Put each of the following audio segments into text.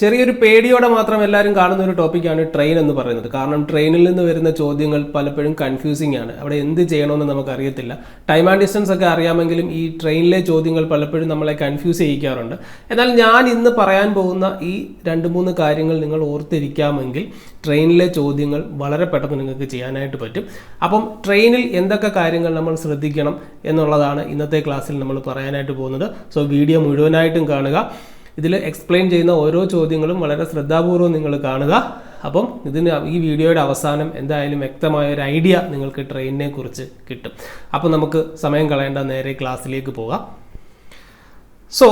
ചെറിയൊരു പേടിയോടെ മാത്രം എല്ലാവരും കാണുന്ന ഒരു ടോപ്പിക്കാണ് ട്രെയിൻ എന്ന് പറയുന്നത്. കാരണം ട്രെയിനിൽ നിന്ന് വരുന്ന ചോദ്യങ്ങൾ പലപ്പോഴും കൺഫ്യൂസിംഗ് ആണ്. അവിടെ എന്ത് ചെയ്യണമെന്ന് നമുക്കറിയത്തില്ല. ടൈം ആൻഡ് ഡിസ്റ്റൻസ് ഒക്കെ അറിയാമെങ്കിലും ഈ ട്രെയിനിലെ ചോദ്യങ്ങൾ പലപ്പോഴും നമ്മളെ കൺഫ്യൂസ് ചെയ്യിക്കാറുണ്ട്. എന്നാൽ ഞാൻ ഇന്ന് പറയാൻ പോകുന്ന ഈ 2-3 കാര്യങ്ങൾ നിങ്ങൾ ഓർത്തിരിക്കാമെങ്കിൽ ട്രെയിനിലെ ചോദ്യങ്ങൾ വളരെ പെട്ടെന്ന് നിങ്ങൾക്ക് ചെയ്യാനായിട്ട് പറ്റും. അപ്പം ട്രെയിനിൽ എന്തൊക്കെ കാര്യങ്ങൾ നമ്മൾ ശ്രദ്ധിക്കണം എന്നുള്ളതാണ് ഇന്നത്തെ ക്ലാസ്സിൽ നമ്മൾ പറയാനായിട്ട് പോകുന്നത്. സോ വീഡിയോ മുഴുവനായിട്ടും കാണുക. ഇതിൽ എക്സ്പ്ലെയിൻ ചെയ്യുന്ന ഓരോ ചോദ്യങ്ങളും വളരെ ശ്രദ്ധാപൂർവ്വം നിങ്ങൾ കാണുക. അപ്പം ഈ വീഡിയോയുടെ അവസാനം എന്തായാലും വ്യക്തമായ ഒരു ഐഡിയ നിങ്ങൾക്ക് ട്രെയിനിനെ കുറിച്ച് കിട്ടും. അപ്പോൾ നമുക്ക് സമയം കളയേണ്ട നേരെ ക്ലാസ്സിലേക്ക് പോകാം. സോ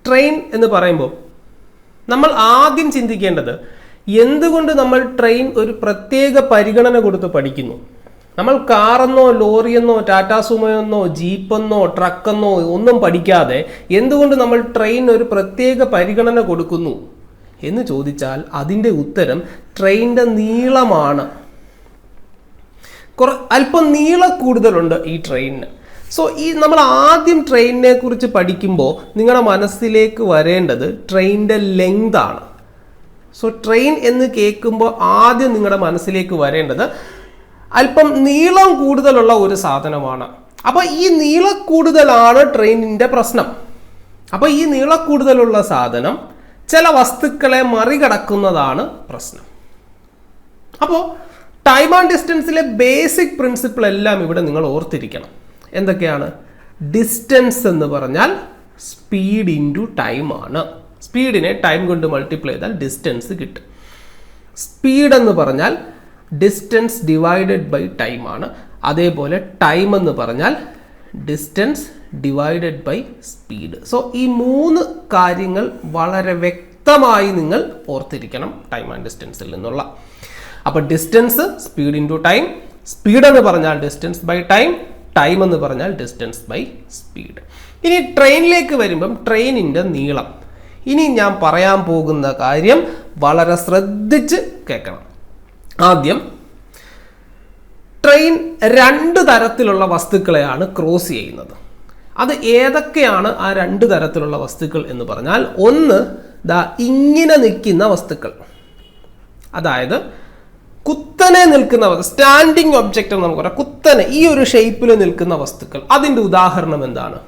ട്രെയിൻ എന്ന് പറയുമ്പോൾ നമ്മൾ ആദ്യം ചിന്തിക്കേണ്ടത് എന്തുകൊണ്ട് നമ്മൾ ട്രെയിൻ ഒരു പ്രത്യേക പരിഗണന കൊടുത്ത് പഠിക്കുന്നു. നമ്മൾ കാറെന്നോ ലോറിയെന്നോ ടാറ്റാ സുമോയെന്നോ ജീപ്പെന്നോ ട്രക്കെന്നോ ഒന്നും പഠിക്കാതെ എന്തുകൊണ്ട് നമ്മൾ ട്രെയിൻ ഒരു പ്രത്യേക പരിഗണന കൊടുക്കുന്നു എന്ന് ചോദിച്ചാൽ അതിൻ്റെ ഉത്തരം ട്രെയിനിൻ്റെ നീളമാണ്. അല്പം നീളം കൂടുതലുണ്ട് ഈ ട്രെയിനിന്. സോ നമ്മൾ ആദ്യം ട്രെയിനിനെ കുറിച്ച് പഠിക്കുമ്പോൾ നിങ്ങളുടെ മനസ്സിലേക്ക് വരേണ്ടത് ട്രെയിനിൻ്റെ ലെങ്ത് ആണ്. സോ ട്രെയിൻ എന്ന് കേൾക്കുമ്പോൾ ആദ്യം നിങ്ങളുടെ മനസ്സിലേക്ക് വരേണ്ടത് അല്പം നീളം കൂടുതലുള്ള ഒരു സാധനമാണ്. അപ്പോൾ ഈ നീളക്കൂടുതലാണ് ട്രെയിനിൻ്റെ പ്രശ്നം. അപ്പോൾ ഈ നീളക്കൂടുതലുള്ള സാധനം ചില വസ്തുക്കളെ മറികടക്കുന്നതാണ് പ്രശ്നം. അപ്പോൾ ടൈം ആൻഡ് ഡിസ്റ്റൻസിലെ ബേസിക് പ്രിൻസിപ്പിൾ എല്ലാം ഇവിടെ നിങ്ങൾ ഓർത്തിരിക്കണം. എന്തൊക്കെയാണ്? ഡിസ്റ്റൻസ് എന്ന് പറഞ്ഞാൽ സ്പീഡ് ഇൻറ്റു ടൈം ആണ്. സ്പീഡിനെ ടൈം കൊണ്ട് മൾട്ടിപ്ലൈ ചെയ്താൽ ഡിസ്റ്റൻസ് കിട്ടും. സ്പീഡ് എന്ന് പറഞ്ഞാൽ ഡിസ്റ്റൻസ് ഡിവൈഡഡ് ബൈ ടൈം ആണ്. അതേപോലെ ടൈം എന്ന് പറഞ്ഞാൽ distance divided by speed. So ഈ 3 കാര്യങ്ങൾ വളരെ വ്യക്തമായി നിങ്ങൾ ഓർത്തിരിക്കണം ടൈം ആൻഡ് ഡിസ്റ്റൻസിൽ നിന്നുള്ള. അപ്പോൾ distance speed into time, speed എന്ന് പറഞ്ഞാൽ ഡിസ്റ്റൻസ് ബൈ ടൈം, ടൈം എന്ന് പറഞ്ഞാൽ ഡിസ്റ്റൻസ് ബൈ സ്പീഡ്. ഇനി ട്രെയിനിലേക്ക് വരുമ്പം ട്രെയിനിൻ്റെ നീളം. ഇനി ഞാൻ പറയാൻ പോകുന്ന കാര്യം വളരെ ശ്രദ്ധിച്ച് കേൾക്കണം. ആദ്യം ട്രെയിൻ 2 തരത്തിലുള്ള വസ്തുക്കളെയാണ് ക്രോസ് ചെയ്യുന്നത്. അത് ഏതൊക്കെയാണ് ആ 2 തരത്തിലുള്ള വസ്തുക്കൾ എന്ന് പറഞ്ഞാൽ, ഒന്ന് ഇങ്ങനെ നിൽക്കുന്ന വസ്തുക്കൾ, അതായത് കുത്തനെ നിൽക്കുന്ന സ്റ്റാൻഡിങ് ഒബ്ജക്റ്റ് എന്ന് നമുക്ക് പറയാം. കുത്തനെ ഈ ഒരു ഷേപ്പിൽ നിൽക്കുന്ന വസ്തുക്കൾ. അതിൻ്റെ ഉദാഹരണം എന്താണ്?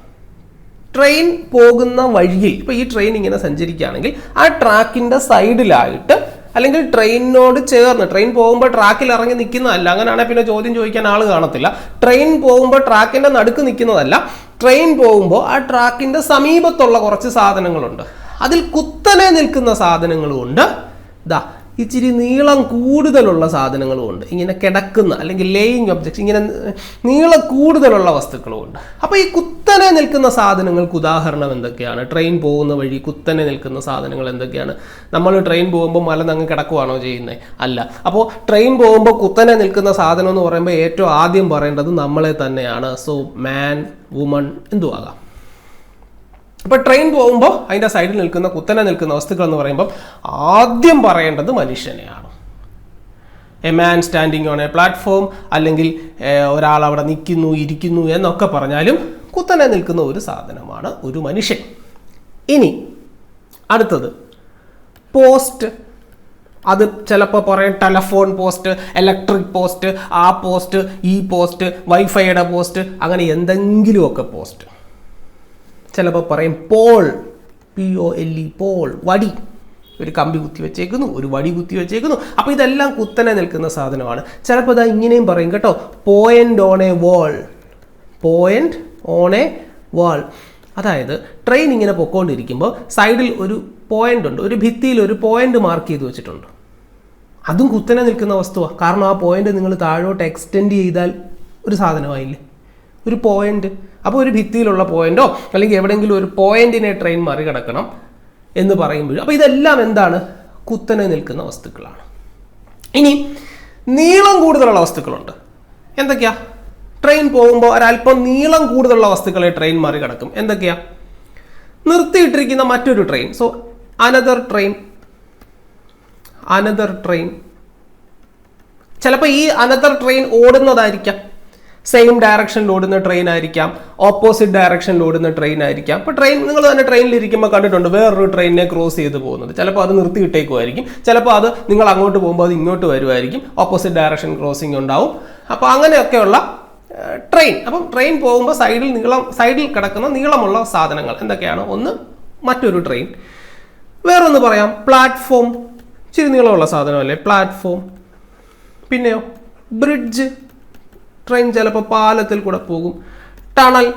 ട്രെയിൻ പോകുന്ന വഴിയിൽ ഇപ്പോൾ ഈ ട്രെയിൻ ഇങ്ങനെ സഞ്ചരിക്കുകയാണെങ്കിൽ ആ ട്രാക്കിൻ്റെ സൈഡിലായിട്ട് അല്ലെങ്കിൽ ട്രെയിനിനോട് ചേർന്ന്, ട്രെയിൻ പോകുമ്പോൾ ട്രാക്കിൽ ഇറങ്ങി നിൽക്കുന്നതല്ല, അങ്ങനെയാണെങ്കിൽ പിന്നെ ചോദ്യം ചോദിക്കാൻ ആൾ കാണത്തില്ല. ട്രെയിൻ പോകുമ്പോൾ ട്രാക്കിൻ്റെ നടുക്ക് നിൽക്കുന്നതല്ല, ട്രെയിൻ പോകുമ്പോൾ ആ ട്രാക്കിൻ്റെ സമീപത്തുള്ള കുറച്ച് സാധനങ്ങളുണ്ട്. അതിൽ കുത്തനെ നിൽക്കുന്ന സാധനങ്ങളുമുണ്ട്, ഇച്ചിരി നീളം കൂടുതലുള്ള സാധനങ്ങളുമുണ്ട്, ഇങ്ങനെ കിടക്കുന്ന അല്ലെങ്കിൽ ലേയിങ് ഒബ്ജക്ട്സ്, ഇങ്ങനെ നീളം കൂടുതലുള്ള വസ്തുക്കളുമുണ്ട്. അപ്പോൾ ഈ കുത്തനെ നിൽക്കുന്ന സാധനങ്ങൾക്ക് ഉദാഹരണം എന്തൊക്കെയാണ്? ട്രെയിൻ പോകുന്ന വഴി കുത്തനെ നിൽക്കുന്ന സാധനങ്ങൾ എന്തൊക്കെയാണ്? നമ്മൾ ട്രെയിൻ പോകുമ്പോൾ മലന്നങ്ങ് കിടക്കുവാണോ ചെയ്യുന്നത്? അല്ല. അപ്പോൾ ട്രെയിൻ പോകുമ്പോൾ കുത്തനെ നിൽക്കുന്ന സാധനം എന്ന് പറയുമ്പോൾ ഏറ്റവും ആദ്യം പറയേണ്ടത് നമ്മളെ തന്നെയാണ്. സോ മാൻ, വുമൺ എന്തും ആകാം. അപ്പോൾ ട്രെയിൻ പോകുമ്പോൾ അതിൻ്റെ സൈഡിൽ നിൽക്കുന്ന കുത്തനെ നിൽക്കുന്ന വസ്തുക്കൾ എന്ന് പറയുമ്പോൾ ആദ്യം പറയേണ്ടത് മനുഷ്യനെയാണ്. A man standing on a platform, അല്ലെങ്കിൽ ഒരാൾ അവിടെ നിൽക്കുന്നു, ഇരിക്കുന്നു എന്നൊക്കെ പറഞ്ഞാലും കുത്തനെ നിൽക്കുന്ന ഒരു സാധനമാണ് ഒരു മനുഷ്യൻ. ഇനി അടുത്തത് പോസ്റ്റ്. അത് ചിലപ്പോൾ പറയും ടെലഫോൺ പോസ്റ്റ്, ഇലക്ട്രിക് പോസ്റ്റ്, ആ പോസ്റ്റ്, ഈ പോസ്റ്റ്, വൈഫൈയുടെ പോസ്റ്റ്, അങ്ങനെ എന്തെങ്കിലുമൊക്കെ പോസ്റ്റ്. ചിലപ്പോൾ പറയും പോൾ, POLE, പോൾ, വടി. ഒരു കമ്പി കുത്തി വെച്ചേക്കുന്നു, ഒരു വടി കുത്തി വെച്ചേക്കുന്നു. അപ്പോൾ ഇതെല്ലാം കുത്തനെ നിൽക്കുന്ന സാധനമാണ്. ചിലപ്പോൾ ഇതാ ഇങ്ങനെയും പറയും കേട്ടോ, point on A wall, point on A വാൾ. അതായത് ട്രെയിൻ ഇങ്ങനെ പൊക്കോണ്ടിരിക്കുമ്പോൾ സൈഡിൽ ഒരു പോയിന്റ് ഉണ്ട്, ഒരു ഭിത്തിയിൽ ഒരു പോയിന്റ് മാർക്ക് ചെയ്ത് വെച്ചിട്ടുണ്ട്. അതും കുത്തനെ നിൽക്കുന്ന വസ്തുവാണ്. കാരണം ആ പോയിന്റ് നിങ്ങൾ താഴോട്ട് എക്സ്റ്റെൻഡ് ചെയ്താൽ ഒരു സാധനമായില്ലേ, ഒരു പോയിന്റ്. അപ്പോൾ ഒരു ഭിത്തിയിലുള്ള പോയിന്റോ അല്ലെങ്കിൽ എവിടെയെങ്കിലും ഒരു പോയിന്റിനെ ട്രെയിൻ മറികടക്കണം എന്ന് പറയുമ്പോൾ, അപ്പോൾ ഇതെല്ലാം എന്താണ്? കുത്തനെ നിൽക്കുന്ന വസ്തുക്കളാണ്. ഇനി നീളം കൂടുതലുള്ള വസ്തുക്കളുണ്ട്. എന്തൊക്കെയാ? ട്രെയിൻ പോകുമ്പോൾ ഒരല്പം നീളം കൂടുതലുള്ള വസ്തുക്കളെ ട്രെയിൻ മറികടക്കും. എന്തൊക്കെയാ? നിർത്തിയിട്ടിരിക്കുന്ന മറ്റൊരു ട്രെയിൻ. So another train. ചിലപ്പോൾ ഈ അനദർ ട്രെയിൻ ഓടുന്നതായിരിക്കാം. സെയിം ഡയറക്ഷനിൽ ഓടുന്ന ട്രെയിൻ ആയിരിക്കാം, ഓപ്പോസിറ്റ് ഡയറക്ഷനിൽ ഓടുന്ന ട്രെയിൻ ആയിരിക്കാം. ഇപ്പോൾ ട്രെയിൻ നിങ്ങൾ തന്നെ ട്രെയിനിൽ ഇരിക്കുമ്പോൾ കണ്ടിട്ടുണ്ട് വേറൊരു ട്രെയിനിനെ ക്രോസ് ചെയ്ത് പോകുന്നത്. ചിലപ്പോൾ അത് നിർത്തിയിട്ടേക്കുമായിരിക്കും, ചിലപ്പോൾ അത് നിങ്ങൾ അങ്ങോട്ട് പോകുമ്പോൾ അത് ഇങ്ങോട്ട് വരുമായിരിക്കും, ഓപ്പോസിറ്റ് ഡയറക്ഷൻ ക്രോസിംഗ് ഉണ്ടാവും. അപ്പോൾ അങ്ങനെയൊക്കെയുള്ള ട്രെയിൻ. അപ്പം ട്രെയിൻ പോകുമ്പോൾ സൈഡിൽ കിടക്കുന്ന നീളമുള്ള സാധനങ്ങൾ എന്തൊക്കെയാണ്? ഒന്ന് മറ്റൊരു ട്രെയിൻ, വേറൊന്ന് പറയാം പ്ലാറ്റ്ഫോം, ഇച്ചിരി നീളമുള്ള സാധനമല്ലേ പ്ലാറ്റ്ഫോം. പിന്നെയോ ബ്രിഡ്ജ്, ട്രെയിൻ ചിലപ്പോൾ പാലത്തിൽ കൂടെ പോകും. ടണൽ,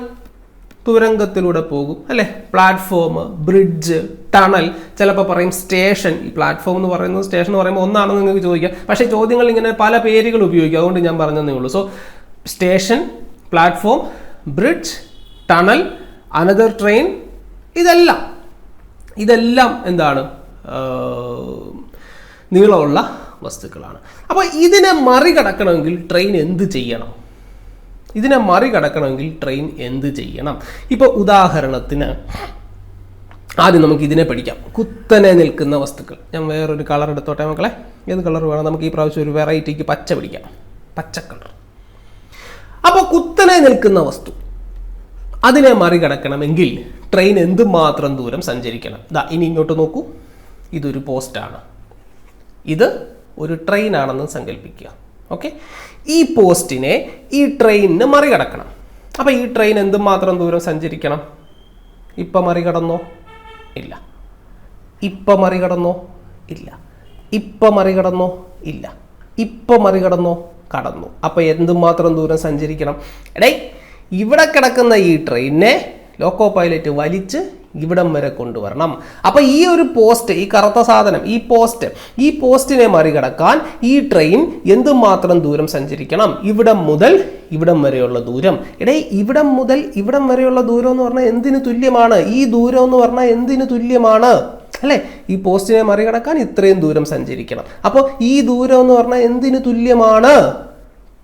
തുരങ്കത്തിലൂടെ പോകും അല്ലേ. പ്ലാറ്റ്ഫോം, ബ്രിഡ്ജ്, ടണൽ, ചിലപ്പോൾ പറയും സ്റ്റേഷൻ. ഈ പ്ലാറ്റ്ഫോം എന്ന് പറയുന്നത് സ്റ്റേഷൻ എന്ന് പറയുമ്പോൾ ഒന്നാണെന്ന് നിങ്ങൾക്ക് ചോദിക്കാം, പക്ഷേ ചോദ്യങ്ങൾ ഇങ്ങനെ പല പേരുകൾ ഉപയോഗിക്കും, അതുകൊണ്ട് ഞാൻ പറഞ്ഞതേ ഉള്ളൂ. So station, platform, bridge, tunnel, another train, ഇതെല്ലാം എന്താണ്? നീളമുള്ള വസ്തുക്കളാണ്. അപ്പോൾ ഇതിനെ മറികടക്കണമെങ്കിൽ ട്രെയിൻ എന്ത് ചെയ്യണം? ഇപ്പോൾ ഉദാഹരണത്തിന് ആദ്യം നമുക്ക് ഇതിനെ പഠിക്കാം. കുത്തനെ നിൽക്കുന്ന വസ്തുക്കൾ. ഞാൻ വേറൊരു കളർ എടുത്തോട്ടെ മക്കളെ. ഏത് കളർ വേണം? നമുക്ക് ഈ പ്രാവശ്യം ഒരു വെറൈറ്റിക്ക് പച്ച പിടിക്കാം, പച്ച കളർ. അപ്പോൾ കുത്തനെ നിൽക്കുന്ന വസ്തു, അതിനെ മറികടക്കണമെങ്കിൽ ട്രെയിൻ എന്തുമാത്രം ദൂരം സഞ്ചരിക്കണം? ഇനി ഇങ്ങോട്ട് നോക്കൂ, ഇതൊരു പോസ്റ്റാണ്, ഇത് ഒരു ട്രെയിൻ ആണെന്ന് സങ്കല്പിക്കുക. ഓക്കെ, ഈ പോസ്റ്റിനെ ഈ ട്രെയിനിന് മറികടക്കണം. അപ്പോൾ ഈ ട്രെയിൻ എന്തുമാത്രം ദൂരം സഞ്ചരിക്കണം? ഇപ്പം മറികടന്നോ? ഇല്ല. ഇപ്പം മറികടന്നോ? ഇല്ല. ഇപ്പം മറികടന്നോ? ഇല്ല. ഇപ്പം മറികടന്നോ? കടന്നു. അപ്പോൾ എന്തുമാത്രം ദൂരം സഞ്ചരിക്കണം? ഇവിടെ കിടക്കുന്ന ഈ ട്രെയിനിനെ ലോക്കോ പൈലറ്റ് വലിച്ച് ഇവിടം വരെ കൊണ്ടുവരണം. അപ്പോൾ ഈ ഒരു പോസ്റ്റ്, ഈ കറുത്ത സാധനം, ഈ പോസ്റ്റിനെ മറികടക്കാൻ ഈ ട്രെയിൻ എന്തുമാത്രം ദൂരം സഞ്ചരിക്കണം? ഇവിടം മുതൽ ഇവിടം വരെയുള്ള ദൂരം. ഇവിടം മുതൽ ഇവിടം വരെയുള്ള ദൂരം എന്ന് പറഞ്ഞാൽ എന്തിനു തുല്യമാണ്? ഈ ദൂരം എന്ന് പറഞ്ഞാൽ എന്തിനു തുല്യമാണ് അല്ലേ? ഈ പോസ്റ്റിനെ മറികടക്കാൻ ഇത്രയും ദൂരം സഞ്ചരിക്കണം. അപ്പോൾ ഈ ദൂരം എന്ന് പറഞ്ഞാൽ എന്തിനു തുല്യമാണ്?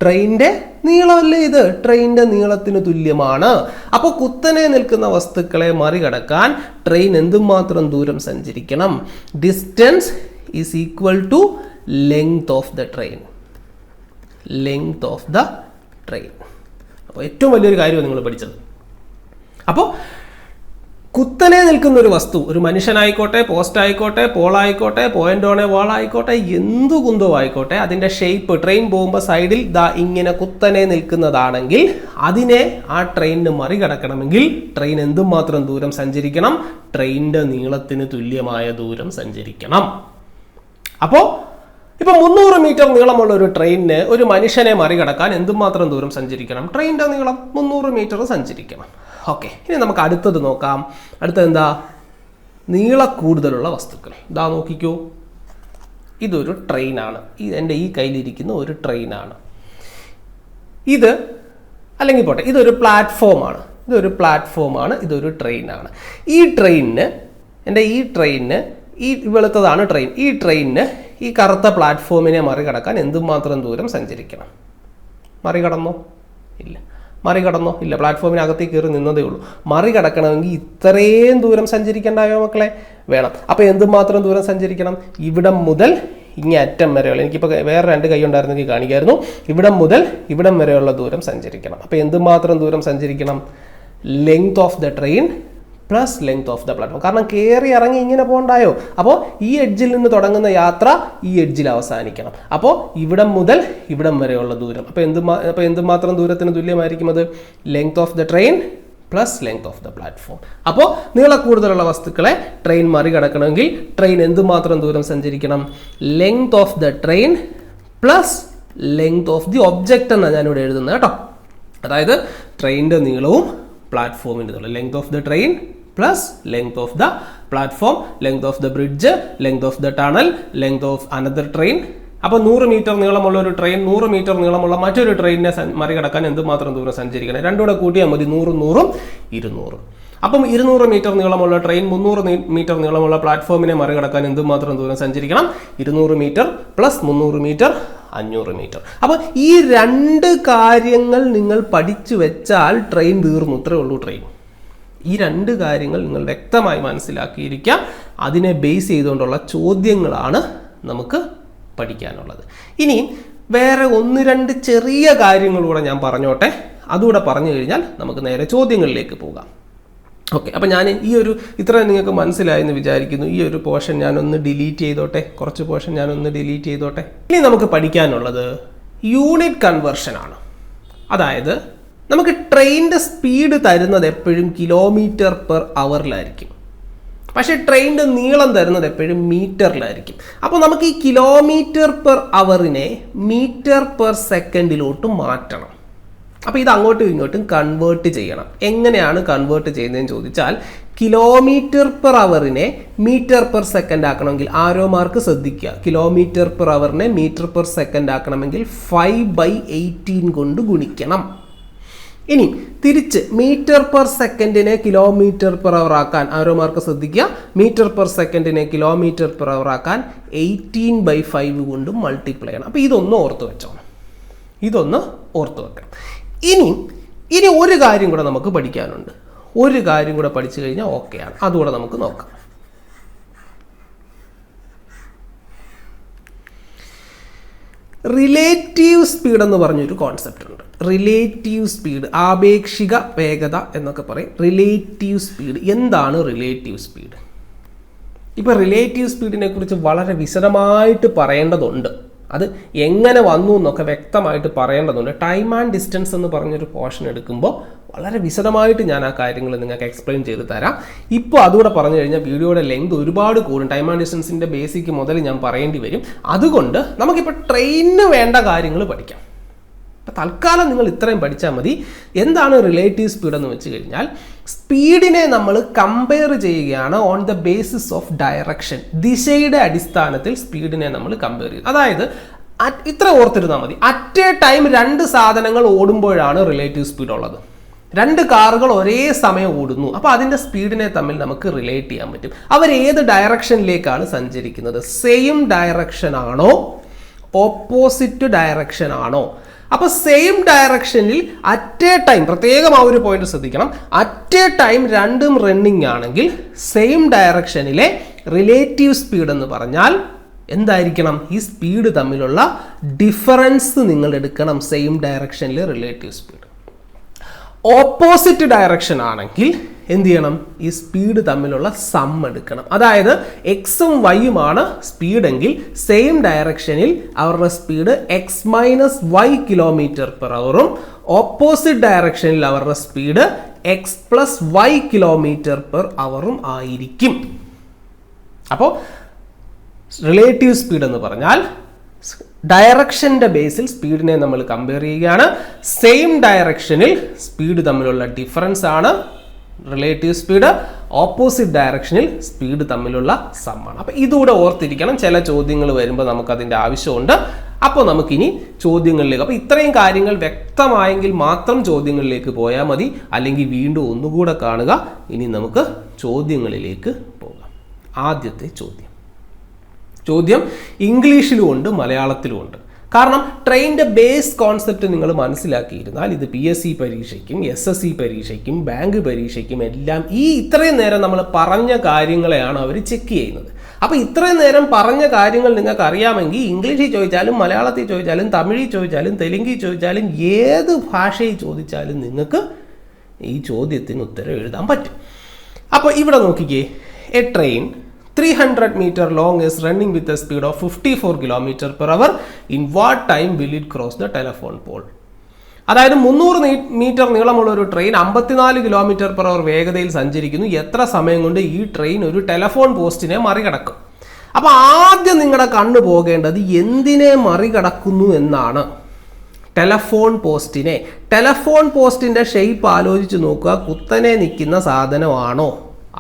ട്രെയിനിന്റെ നീളമല്ലേ ഇത്? ട്രെയിനിന്റെ നീളത്തിന് തുല്യമാണ്. അപ്പോൾ കുത്തനെ നിൽക്കുന്ന വസ്തുക്കളെ മറികടക്കാൻ ട്രെയിൻ എന്തുമാത്രം ദൂരം സഞ്ചരിക്കണം? Distance is equal to length of the train. അപ്പോൾ ഏറ്റവും വലിയൊരു കാര്യമാണ് നിങ്ങൾ പഠിച്ചത്. അപ്പോൾ കുത്തനെ നിൽക്കുന്ന ഒരു വസ്തു, ഒരു മനുഷ്യനായിക്കോട്ടെ, പോസ്റ്റ് ആയിക്കോട്ടെ, പോളായിക്കോട്ടെ, പോയിന്റ് ഓൺ എ വാൾ ആയിക്കോട്ടെ, എന്തു കുന്തോ ആയിക്കോട്ടെ, അതിൻ്റെ ഷേപ്പ്, ട്രെയിൻ പോകുമ്പോൾ സൈഡിൽ ഇങ്ങനെ കുത്തനെ നിൽക്കുന്നതാണെങ്കിൽ അതിനെ ആ ട്രെയിനിന് മറികടക്കണമെങ്കിൽ ട്രെയിൻ എന്തുമാത്രം ദൂരം സഞ്ചരിക്കണം? ട്രെയിനിൻ്റെ നീളത്തിന് തുല്യമായ ദൂരം സഞ്ചരിക്കണം. അപ്പോൾ ഇപ്പോൾ 300 മീറ്റർ നീളമുള്ള ഒരു ട്രെയിനിന് ഒരു മനുഷ്യനെ മറികടക്കാൻ എന്തുമാത്രം ദൂരം സഞ്ചരിക്കണം? ട്രെയിനിൻ്റെ നീളം 300 മീറ്റർ സഞ്ചരിക്കണം. ഓക്കെ, ഇനി നമുക്ക് അടുത്തത് നോക്കാം. അടുത്തത് എന്താ? നീളക്കൂടുതലുള്ള വസ്തുക്കൾ. നോക്കിക്കോ, ഇതൊരു ട്രെയിനാണ്. എൻ്റെ ഈ കയ്യിലിരിക്കുന്ന ഒരു ട്രെയിനാണ് ഇത്. അല്ലെങ്കിൽ പോട്ടെ, ഇതൊരു പ്ലാറ്റ്ഫോമാണ്, ഇതൊരു ട്രെയിനാണ്. ഈ ട്രെയിനിന് ഈ വെളുത്തതാണ് ട്രെയിൻ. ഈ ട്രെയിനിന് ഈ കറുത്ത പ്ലാറ്റ്ഫോമിനെ മറികടക്കാൻ എന്തുമാത്രം ദൂരം സഞ്ചരിക്കണം? മറികടന്നോ? ഇല്ല. പ്ലാറ്റ്ഫോമിനകത്തേക്ക് കയറി നിന്നതേ ഉള്ളൂ. മറികടക്കണമെങ്കിൽ ഇത്രയും ദൂരം സഞ്ചരിക്കേണ്ടായോ മക്കളെ? വേണം. അപ്പോൾ എന്തുമാത്രം ദൂരം സഞ്ചരിക്കണം? ഇവിടം മുതൽ ഇങ്ങേ അറ്റം വരെയുള്ള, എനിക്കിപ്പോൾ വേറെ 2 കൈ ഉണ്ടായിരുന്നെങ്കിൽ കാണിക്കായിരുന്നു. ഇവിടം മുതൽ ഇവിടം വരെയുള്ള ദൂരം സഞ്ചരിക്കണം. അപ്പോൾ എന്തുമാത്രം ദൂരം സഞ്ചരിക്കണം? Length of the train plus length of the platform. കാരണം കയറി ഇറങ്ങി ഇങ്ങനെ പോകണ്ടായോ? അപ്പോൾ ഈ എഡ്ജിൽ നിന്ന് തുടങ്ങുന്ന യാത്ര ഈ എഡ്ജിൽ അവസാനിക്കണം. അപ്പോൾ ഇവിടം മുതൽ ഇവിടം വരെയുള്ള ദൂരം. അപ്പോൾ എന്തുമാത്രം ദൂരത്തിന് തുല്യമായിരിക്കും അത്? Length of the train plus length of the platform. അപ്പോൾ നീളക്കൂടുതലുള്ള വസ്തുക്കളെ ട്രെയിൻ മറികടക്കണമെങ്കിൽ ട്രെയിൻ എന്തുമാത്രം ദൂരം സഞ്ചരിക്കണം? Length of the train plus length of the object എന്നാണ് ഞാനിവിടെ എഴുതുന്നത് കേട്ടോ. അതായത് ട്രെയിനിൻ്റെ നീളവും പ്ലാറ്റ്ഫോമിൻ്റെ നീളം. Length of the train plus length of the platform, length of the bridge, length of the tunnel, length of another train. അപ്പോൾ 100 മീറ്റർ നീളമുള്ള ഒരു ട്രെയിൻ 100 മീറ്റർ നീളമുള്ള മറ്റൊരു ട്രെയിനിനെ മറികടക്കാൻ എന്തുമാത്രം ദൂരം സഞ്ചരിക്കണം? രണ്ടുകൂടെ കൂട്ടിയാൽ മതി. 100 100 200. അപ്പം 200 മീറ്റർ നീളമുള്ള ട്രെയിൻ 300 മീറ്റർ നീളമുള്ള പ്ലാറ്റ്ഫോമിനെ മറികടക്കാൻ എന്തുമാത്രം ദൂരം സഞ്ചരിക്കണം? 200 മീറ്റർ പ്ലസ് 300 മീറ്റർ 500 മീറ്റർ. അപ്പോൾ ഈ 2 കാര്യങ്ങൾ നിങ്ങൾ പഠിച്ചു വെച്ചാൽ ട്രെയിൻ തീർന്നു. ഇത്രയേ ഉള്ളൂ ട്രെയിൻ. ഈ 2 കാര്യങ്ങൾ നിങ്ങൾ വ്യക്തമായി മനസ്സിലാക്കിയിരിക്കുക. അതിനെ ബേസ് ചെയ്തുകൊണ്ടുള്ള ചോദ്യങ്ങളാണ് നമുക്ക് പഠിക്കാനുള്ളത്. ഇനി വേറെ ഒന്ന് രണ്ട് ചെറിയ കാര്യങ്ങളൂടെ ഞാൻ പറഞ്ഞോട്ടെ. അതുകൂടെ പറഞ്ഞു കഴിഞ്ഞാൽ നമുക്ക് നേരെ ചോദ്യങ്ങളിലേക്ക് പോകാം. ഓക്കെ, അപ്പോൾ ഞാൻ ഇത്രയും നിങ്ങൾക്ക് മനസ്സിലായെന്ന് വിചാരിക്കുന്നു. ഈ ഒരു പോർഷൻ ഞാനൊന്ന് ഡിലീറ്റ് ചെയ്തോട്ടെ, കുറച്ച് പോർഷൻ ഞാനൊന്ന് ഡിലീറ്റ് ചെയ്തോട്ടെ. ഇനി നമുക്ക് പഠിക്കാനുള്ളത് യൂണിറ്റ് കൺവേർഷനാണ്. അതായത് നമുക്ക് ട്രെയിനിൻ്റെ സ്പീഡ് തരുന്നത് എപ്പോഴും കിലോമീറ്റർ പെർ അവറിലായിരിക്കും, പക്ഷേ ട്രെയിനിൻ്റെ നീളം തരുന്നത് എപ്പോഴും മീറ്ററിലായിരിക്കും. അപ്പോൾ നമുക്ക് ഈ കിലോമീറ്റർ പെർ അവറിനെ മീറ്റർ പെർ സെക്കൻഡിലോട്ട് മാറ്റണം. അപ്പോൾ ഇത് അങ്ങോട്ടും ഇങ്ങോട്ടും കൺവേർട്ട് ചെയ്യണം. എങ്ങനെയാണ് കൺവേർട്ട് ചെയ്യുന്നതെന്ന് ചോദിച്ചാൽ, കിലോമീറ്റർ പെർ അവറിനെ മീറ്റർ പെർ സെക്കൻഡ് ആക്കണമെങ്കിൽ ആരോ മാർക്ക് ശ്രദ്ധിക്കുക. കിലോമീറ്റർ പെർ അവറിനെ മീറ്റർ പെർ സെക്കൻഡ് ആക്കണമെങ്കിൽ 5/18 കൊണ്ട് ഗുണിക്കണം. ഇനി തിരിച്ച് മീറ്റർ പെർ സെക്കൻഡിനെ കിലോമീറ്റർ പെർ അവർ ആക്കാൻ ആരോ മാർക്ക് ശ്രദ്ധിക്കുക. മീറ്റർ പെർ സെക്കൻഡിനെ കിലോമീറ്റർ പെർ അവർ ആക്കാൻ 18/5 കൊണ്ട് മൾട്ടിപ്ലൈ ചെയ്യണം. അപ്പോൾ ഇതൊന്ന് ഓർത്ത് വെച്ചോണം, ഇതൊന്ന് ഓർത്ത് വെക്കണം. ഇനി ഒരു കാര്യം കൂടെ നമുക്ക് പഠിക്കാനുണ്ട്. ഒരു കാര്യം കൂടെ പഠിച്ചു കഴിഞ്ഞാൽ ഓക്കെയാണ്. അതുകൂടെ നമുക്ക് നോക്കാം. റിലേറ്റീവ് സ്പീഡ് എന്ന് പറഞ്ഞൊരു കോൺസെപ്റ്റ് ഉണ്ട്. റിലേറ്റീവ് സ്പീഡ്, ആപേക്ഷിക വേഗത എന്നൊക്കെ പറയും. റിലേറ്റീവ് സ്പീഡ് എന്താണ്? റിലേറ്റീവ് സ്പീഡ് ഇപ്പോൾ റിലേറ്റീവ് സ്പീഡിനെ കുറിച്ച് വളരെ വിശദമായിട്ട് പറയേണ്ടതുണ്ട്. അത് എങ്ങനെ വന്നു എന്നൊക്കെ വ്യക്തമായിട്ട് പറയേണ്ടതുണ്ട്. ടൈം ആൻഡ് ഡിസ്റ്റൻസ് എന്ന് പറഞ്ഞൊരു പോർഷൻ എടുക്കുമ്പോൾ വളരെ വിശദമായിട്ട് ഞാൻ ആ കാര്യങ്ങൾ നിങ്ങൾക്ക് എക്സ്പ്ലെയിൻ ചെയ്ത് തരാം. ഇപ്പോൾ അതുകൂടെ പറഞ്ഞു കഴിഞ്ഞാൽ വീഡിയോയുടെ ലെങ്ത് ഒരുപാട് കൂടും. ടൈം ആൻഡ് ഡിസ്റ്റൻസിൻ്റെ ബേസിക് മുതൽ ഞാൻ പറയേണ്ടി വരും. അതുകൊണ്ട് നമുക്കിപ്പോൾ ട്രെയിനിന് വേണ്ട കാര്യങ്ങൾ പഠിക്കാം. അപ്പോൾ തൽക്കാലം നിങ്ങൾ ഇത്രയും പഠിച്ചാൽ മതി. എന്താണ് റിലേറ്റീവ് സ്പീഡ് എന്ന് വെച്ച് കഴിഞ്ഞാൽ, സ്പീഡിനെ നമ്മൾ കമ്പയർ ചെയ്യുകയാണ് on the basis of direction. ദിശയുടെ അടിസ്ഥാനത്തിൽ സ്പീഡിനെ നമ്മൾ കമ്പയർ ചെയ്യും. അതായത് ഇത്ര ഓർത്തിരുന്നാൽ മതി. അറ്റ് എ ടൈം രണ്ട് സാധനങ്ങൾ ഓടുമ്പോഴാണ് റിലേറ്റീവ് സ്പീഡ് ഉള്ളത്. രണ്ട് കാറുകൾ ഒരേ സമയം ഓടുന്നു. അപ്പോൾ അതിൻ്റെ സ്പീഡിനെ തമ്മിൽ നമുക്ക് റിലേറ്റ് ചെയ്യാൻ പറ്റും. അവർ ഏത് ഡയറക്ഷനിലേക്കാണ് സഞ്ചരിക്കുന്നത്? സെയിം ഡയറക്ഷൻ ആണോ, ഓപ്പോസിറ്റ് ഡയറക്ഷൻ ആണോ? അപ്പോൾ സെയിം ഡയറക്ഷനിൽ അറ്റ് എ ടൈം, പ്രത്യേകം ആ ഒരു പോയിന്റ് ശ്രദ്ധിക്കണം, അറ്റ് എ ടൈം രണ്ടും റണ്ണിങ് ആണെങ്കിൽ സെയിം ഡയറക്ഷനിലെ റിലേറ്റീവ് സ്പീഡ് എന്ന് പറഞ്ഞാൽ എന്തായിരിക്കണം? ഈ സ്പീഡ് തമ്മിലുള്ള ഡിഫറൻസ് നിങ്ങൾ എടുക്കണം. സെയിം ഡയറക്ഷനിലെ റിലേറ്റീവ് സ്പീഡ്. ഓപ്പോസിറ്റ് ഡയറക്ഷൻ ആണെങ്കിൽ എന്ത് ചെയ്യണം? ഈ സ്പീഡ് തമ്മിലുള്ള സം എടുക്കണം. അതായത് എക്സും വൈയുമാണ് സ്പീഡെങ്കിൽ സെയിം ഡയറക്ഷനിൽ അവരുടെ സ്പീഡ് x-y കിലോമീറ്റർ പെർ അവറും ഓപ്പോസിറ്റ് ഡയറക്ഷനിൽ അവരുടെ സ്പീഡ് x+y കിലോമീറ്റർ പെർ അവറും ആയിരിക്കും. അപ്പോൾ റിലേറ്റീവ് സ്പീഡ് എന്ന് പറഞ്ഞാൽ ഡയറക്ഷൻ്റെ ബേസിൽ സ്പീഡിനെ നമ്മൾ കമ്പയർ ചെയ്യുകയാണ്. സെയിം ഡയറക്ഷനിൽ സ്പീഡ് തമ്മിലുള്ള ഡിഫറൻസ് ആണ് റിലേറ്റീവ് സ്പീഡ്. ഓപ്പോസിറ്റ് ഡയറക്ഷനിൽ സ്പീഡ് തമ്മിലുള്ള സമ്മാണ്. അപ്പോൾ ഇതുകൂടെ ഓർത്തിരിക്കണം. ചില ചോദ്യങ്ങൾ വരുമ്പോൾ നമുക്കതിൻ്റെ ആവശ്യമുണ്ട്. അപ്പോൾ നമുക്കിനി ചോദ്യങ്ങളിലേക്ക്, അപ്പോൾ ഇത്രയും കാര്യങ്ങൾ വ്യക്തമായെങ്കിൽ മാത്രം ചോദ്യങ്ങളിലേക്ക് പോയാൽ മതി. അല്ലെങ്കിൽ വീണ്ടും ഒന്നുകൂടെ കാണുക. ഇനി നമുക്ക് ചോദ്യങ്ങളിലേക്ക് പോകാം. ആദ്യത്തെ ചോദ്യം ഇംഗ്ലീഷിലും ഉണ്ട്, മലയാളത്തിലും ഉണ്ട്. കാരണം ട്രെയിനിൻ്റെ ബേസ് കോൺസെപ്റ്റ് നിങ്ങൾ മനസ്സിലാക്കിയിരുന്നാൽ ഇത് PSC പരീക്ഷയ്ക്കും SSC പരീക്ഷയ്ക്കും ബാങ്ക് പരീക്ഷയ്ക്കും എല്ലാം ഇത്രയും നേരം നമ്മൾ പറഞ്ഞ കാര്യങ്ങളെയാണ് അവർ ചെക്ക് ചെയ്യുന്നത്. അപ്പോൾ ഇത്രയും നേരം പറഞ്ഞ കാര്യങ്ങൾ നിങ്ങൾക്ക് അറിയാമെങ്കിൽ ഇംഗ്ലീഷിൽ ചോദിച്ചാലും മലയാളത്തിൽ ചോദിച്ചാലും തമിഴിൽ ചോദിച്ചാലും തെലുങ്കിൽ ചോദിച്ചാലും ഏത് ഭാഷയിൽ ചോദിച്ചാലും നിങ്ങൾക്ക് ഈ ചോദ്യത്തിന് ഉത്തരം എഴുതാൻ പറ്റും. അപ്പോൾ ഇവിടെ നോക്കിക്കേ, A train 300 meter long is running with a speed of 54 km/h. In what time will it cross the telephone pole? അതായത് 300 മീറ്റർ നീളമുള്ള ഒരു ട്രെയിൻ 54 km/h വേഗതയിൽ സഞ്ചരിക്കുന്നു. എത്ര സമയം കൊണ്ട് ഈ ട്രെയിൻ ഒരു ടെലഫോൺ പോസ്റ്റിനെ മറികടക്കും? അപ്പോൾ ആദ്യം നിങ്ങളുടെ കണ്ണു പോകേണ്ടത് എന്തിനെ മറികടക്കുന്നു എന്നാണ്. ടെലഫോൺ പോസ്റ്റിനെ. ടെലഫോൺ പോസ്റ്റിൻ്റെ ഷേപ്പ് ആലോചിച്ച് നോക്കുക. കുത്തനെ നിൽക്കുന്ന സാധനമാണോ?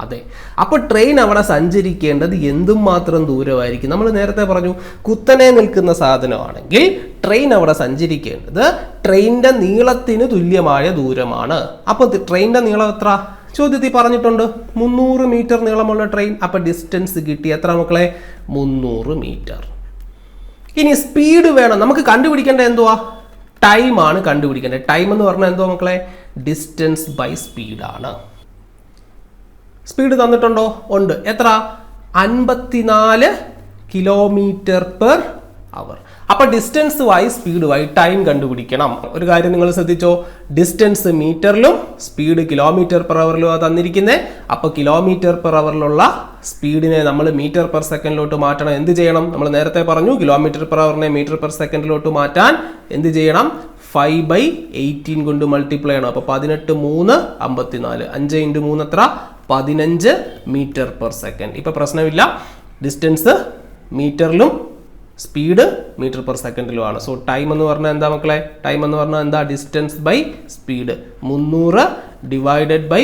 അതെ. അപ്പോൾ ട്രെയിൻ അവിടെ സഞ്ചരിക്കേണ്ടത് എന്തും മാത്രം ദൂരമായിരിക്കും. നമ്മൾ നേരത്തെ പറഞ്ഞു, കുത്തനെ നിൽക്കുന്ന സാധനമാണെങ്കിൽ ട്രെയിൻ അവിടെ സഞ്ചരിക്കേണ്ടത് ട്രെയിനിൻ്റെ നീളത്തിന് തുല്യമായ ദൂരമാണ്. അപ്പോൾ ട്രെയിനിൻ്റെ നീളം എത്ര? ചോദ്യത്തിൽ പറഞ്ഞിട്ടുണ്ട് 300 മീറ്റർ നീളമുള്ള ട്രെയിൻ. അപ്പോൾ ഡിസ്റ്റൻസ് കിട്ടി എത്ര മക്കളെ? 300 മീറ്റർ. ഇനി സ്പീഡ് വേണം നമുക്ക് കണ്ടുപിടിക്കേണ്ടത്. എന്തുവാ? ടൈമാണ് കണ്ടുപിടിക്കേണ്ടത്. ടൈം എന്ന് പറഞ്ഞാൽ എന്തുവാ മക്കളെ? ഡിസ്റ്റൻസ് ബൈ സ്പീഡാണ്. സ്പീഡ് തന്നിട്ടുണ്ടോ? ഉണ്ട്. എത്ര? 54 km/h. അവർ. അപ്പോൾ ഡിസ്റ്റൻസ് വായി സ്പീഡ് വായി ടൈം കണ്ടുപിടിക്കണം. ഒരു കാര്യം നിങ്ങൾ ശ്രദ്ധിച്ചോ, ഡിസ്റ്റൻസ് മീറ്ററിലും സ്പീഡ് കിലോമീറ്റർ പെർ അവറിലും തന്നിരിക്കുന്നത്. അപ്പോൾ കിലോമീറ്റർ പെർ അവറിലുള്ള സ്പീഡിനെ നമ്മൾ മീറ്റർ പെർ സെക്കൻഡിലോട്ട് മാറ്റണം. എന്ത് ചെയ്യണം? നമ്മൾ നേരത്തെ പറഞ്ഞു, കിലോമീറ്റർ പെർ അവറിനെ മീറ്റർ പെർ സെക്കൻഡിലോട്ട് മാറ്റാൻ എന്ത് ചെയ്യണം? 5/18 കൊണ്ട് മൾട്ടിപ്ലൈ ചെയ്യണം. അപ്പോൾ 18 3 54, 5 × 3 എത്ര? 15 മീറ്റർ പെർ സെക്കൻഡ്. ഇപ്പൊ പ്രശ്നമില്ല, ഡിസ്റ്റൻസ് മീറ്ററിലും സ്പീഡ് മീറ്റർ പെർ സെക്കൻഡിലുമാണ്. സോ ടൈം എന്ന് പറഞ്ഞാൽ എന്താ മക്കളെ? ടൈം എന്ന് പറഞ്ഞാൽ എന്താ? Distance by speed. 300 divided by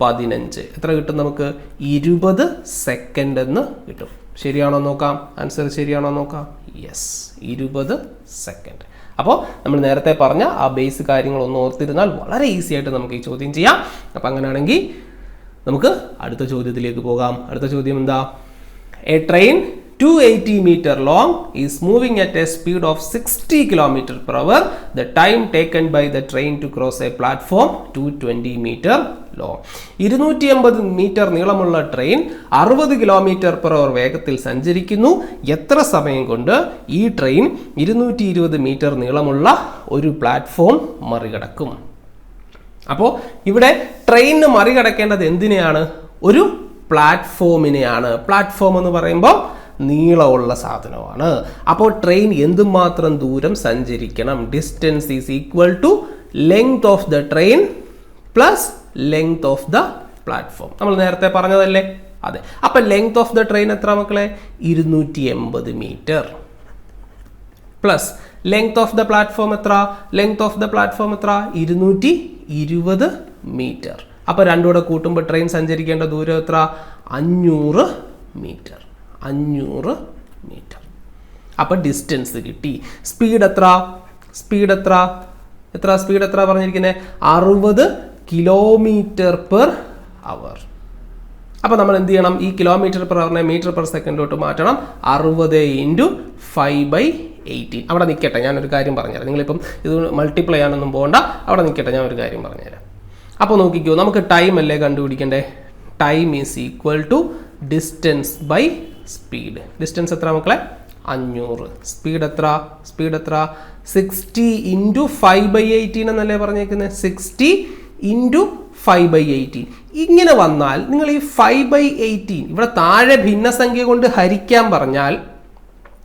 15 എത്ര കിട്ടും നമുക്ക്? 20 സെക്കൻഡ് എന്ന് കിട്ടും. ശരിയാണോ നോക്കാം? ആൻസർ ശരിയാണോ നോക്കാം? Yes, 20 second. അപ്പോൾ നമ്മൾ നേരത്തെ പറഞ്ഞ ആ ബേസ് കാര്യങ്ങളൊന്ന് ഓർത്തിരുന്നാൽ വളരെ ഈസി ആയിട്ട് നമുക്ക് ഈ ചോദ്യം ചെയ്യാം. അപ്പം അങ്ങനെയാണെങ്കിൽ നമുക്ക് അടുത്ത ചോദ്യത്തിലേക്ക് പോകാം. അടുത്ത ചോദ്യം എന്താ? A train 280 meter long is moving at a speed of 60 km/h. The time taken by the train to cross a platform 220 meter long. 280 metre നീളമുള്ള ട്രെയിൻ 60 km/h വേഗത്തിൽ സഞ്ചരിക്കുന്നു. എത്ര സമയം കൊണ്ട് ഈ ട്രെയിൻ 220 മീറ്റർ നീളമുള്ള ഒരു പ്ലാറ്റ്ഫോം മറികടക്കും? അപ്പോൾ ഇവിടെ ട്രെയിനിന് മറികടക്കേണ്ടത് എന്തിനെയാണ്? ഒരു പ്ലാറ്റ്ഫോമിനെയാണ്. പ്ലാറ്റ്ഫോം എന്ന് പറയുമ്പോൾ നീളമുള്ള സാധനമാണ്. അപ്പോൾ ട്രെയിൻ എന്തുമാത്രം ദൂരം സഞ്ചരിക്കണം? Distance is equal to length of the train plus length of the platform. നമ്മൾ നേരത്തെ പറഞ്ഞതല്ലേ? അതെ. അപ്പം ലെങ്ത് ഓഫ് ദ ട്രെയിൻ എത്ര മക്കളെ? 280 metre plus length of the platform എത്ര? ലെങ്ത് ഓഫ് ദ പ്ലാറ്റ്ഫോം എത്ര? 220 മീറ്റർ. അപ്പോൾ രണ്ടും കൂടെ കൂട്ടുമ്പോൾ ട്രെയിൻ സഞ്ചരിക്കേണ്ട ദൂരം എത്ര? 500 മീറ്റർ. 500 മീറ്റർ. അപ്പോൾ ഡിസ്റ്റൻസ് കിട്ടി. സ്പീഡ് എത്ര? സ്പീഡ് എത്ര? സ്പീഡ് എത്ര പറഞ്ഞിരിക്കുന്നത്? 60 km/h. അപ്പോൾ നമ്മൾ എന്ത് ചെയ്യണം? ഈ കിലോമീറ്റർ പെർ അവറിനെ മീറ്റർ പെർ സെക്കൻഡിലോട്ട് മാറ്റണം. 60 × 5/18. അവിടെ നിൽക്കട്ടെ, ഞാനൊരു കാര്യം പറഞ്ഞുതരാം. നിങ്ങളിപ്പം ഇത് മൾട്ടിപ്ലൈ ആണെന്നും പോകണ്ട, അവിടെ നിൽക്കട്ടെ, ഞാൻ ഒരു കാര്യം പറഞ്ഞുതരാം. അപ്പോൾ നോക്കിക്കോ, നമുക്ക് ടൈം അല്ലേ കണ്ടുപിടിക്കണ്ടേ? Time is equal to distance by speed. Distance എത്ര മക്കളെ? 500. സ്പീഡ് എത്ര? സ്പീഡ് എത്ര? 60 × 5/18 എന്നല്ലേ പറഞ്ഞേക്കുന്നത്? 60 × 5/18. ഇങ്ങനെ വന്നാൽ നിങ്ങൾ ഈ 5/18 ഇവിടെ താഴെ ഭിന്നസംഖ്യ കൊണ്ട് ഹരിക്കാൻ പറഞ്ഞാൽ,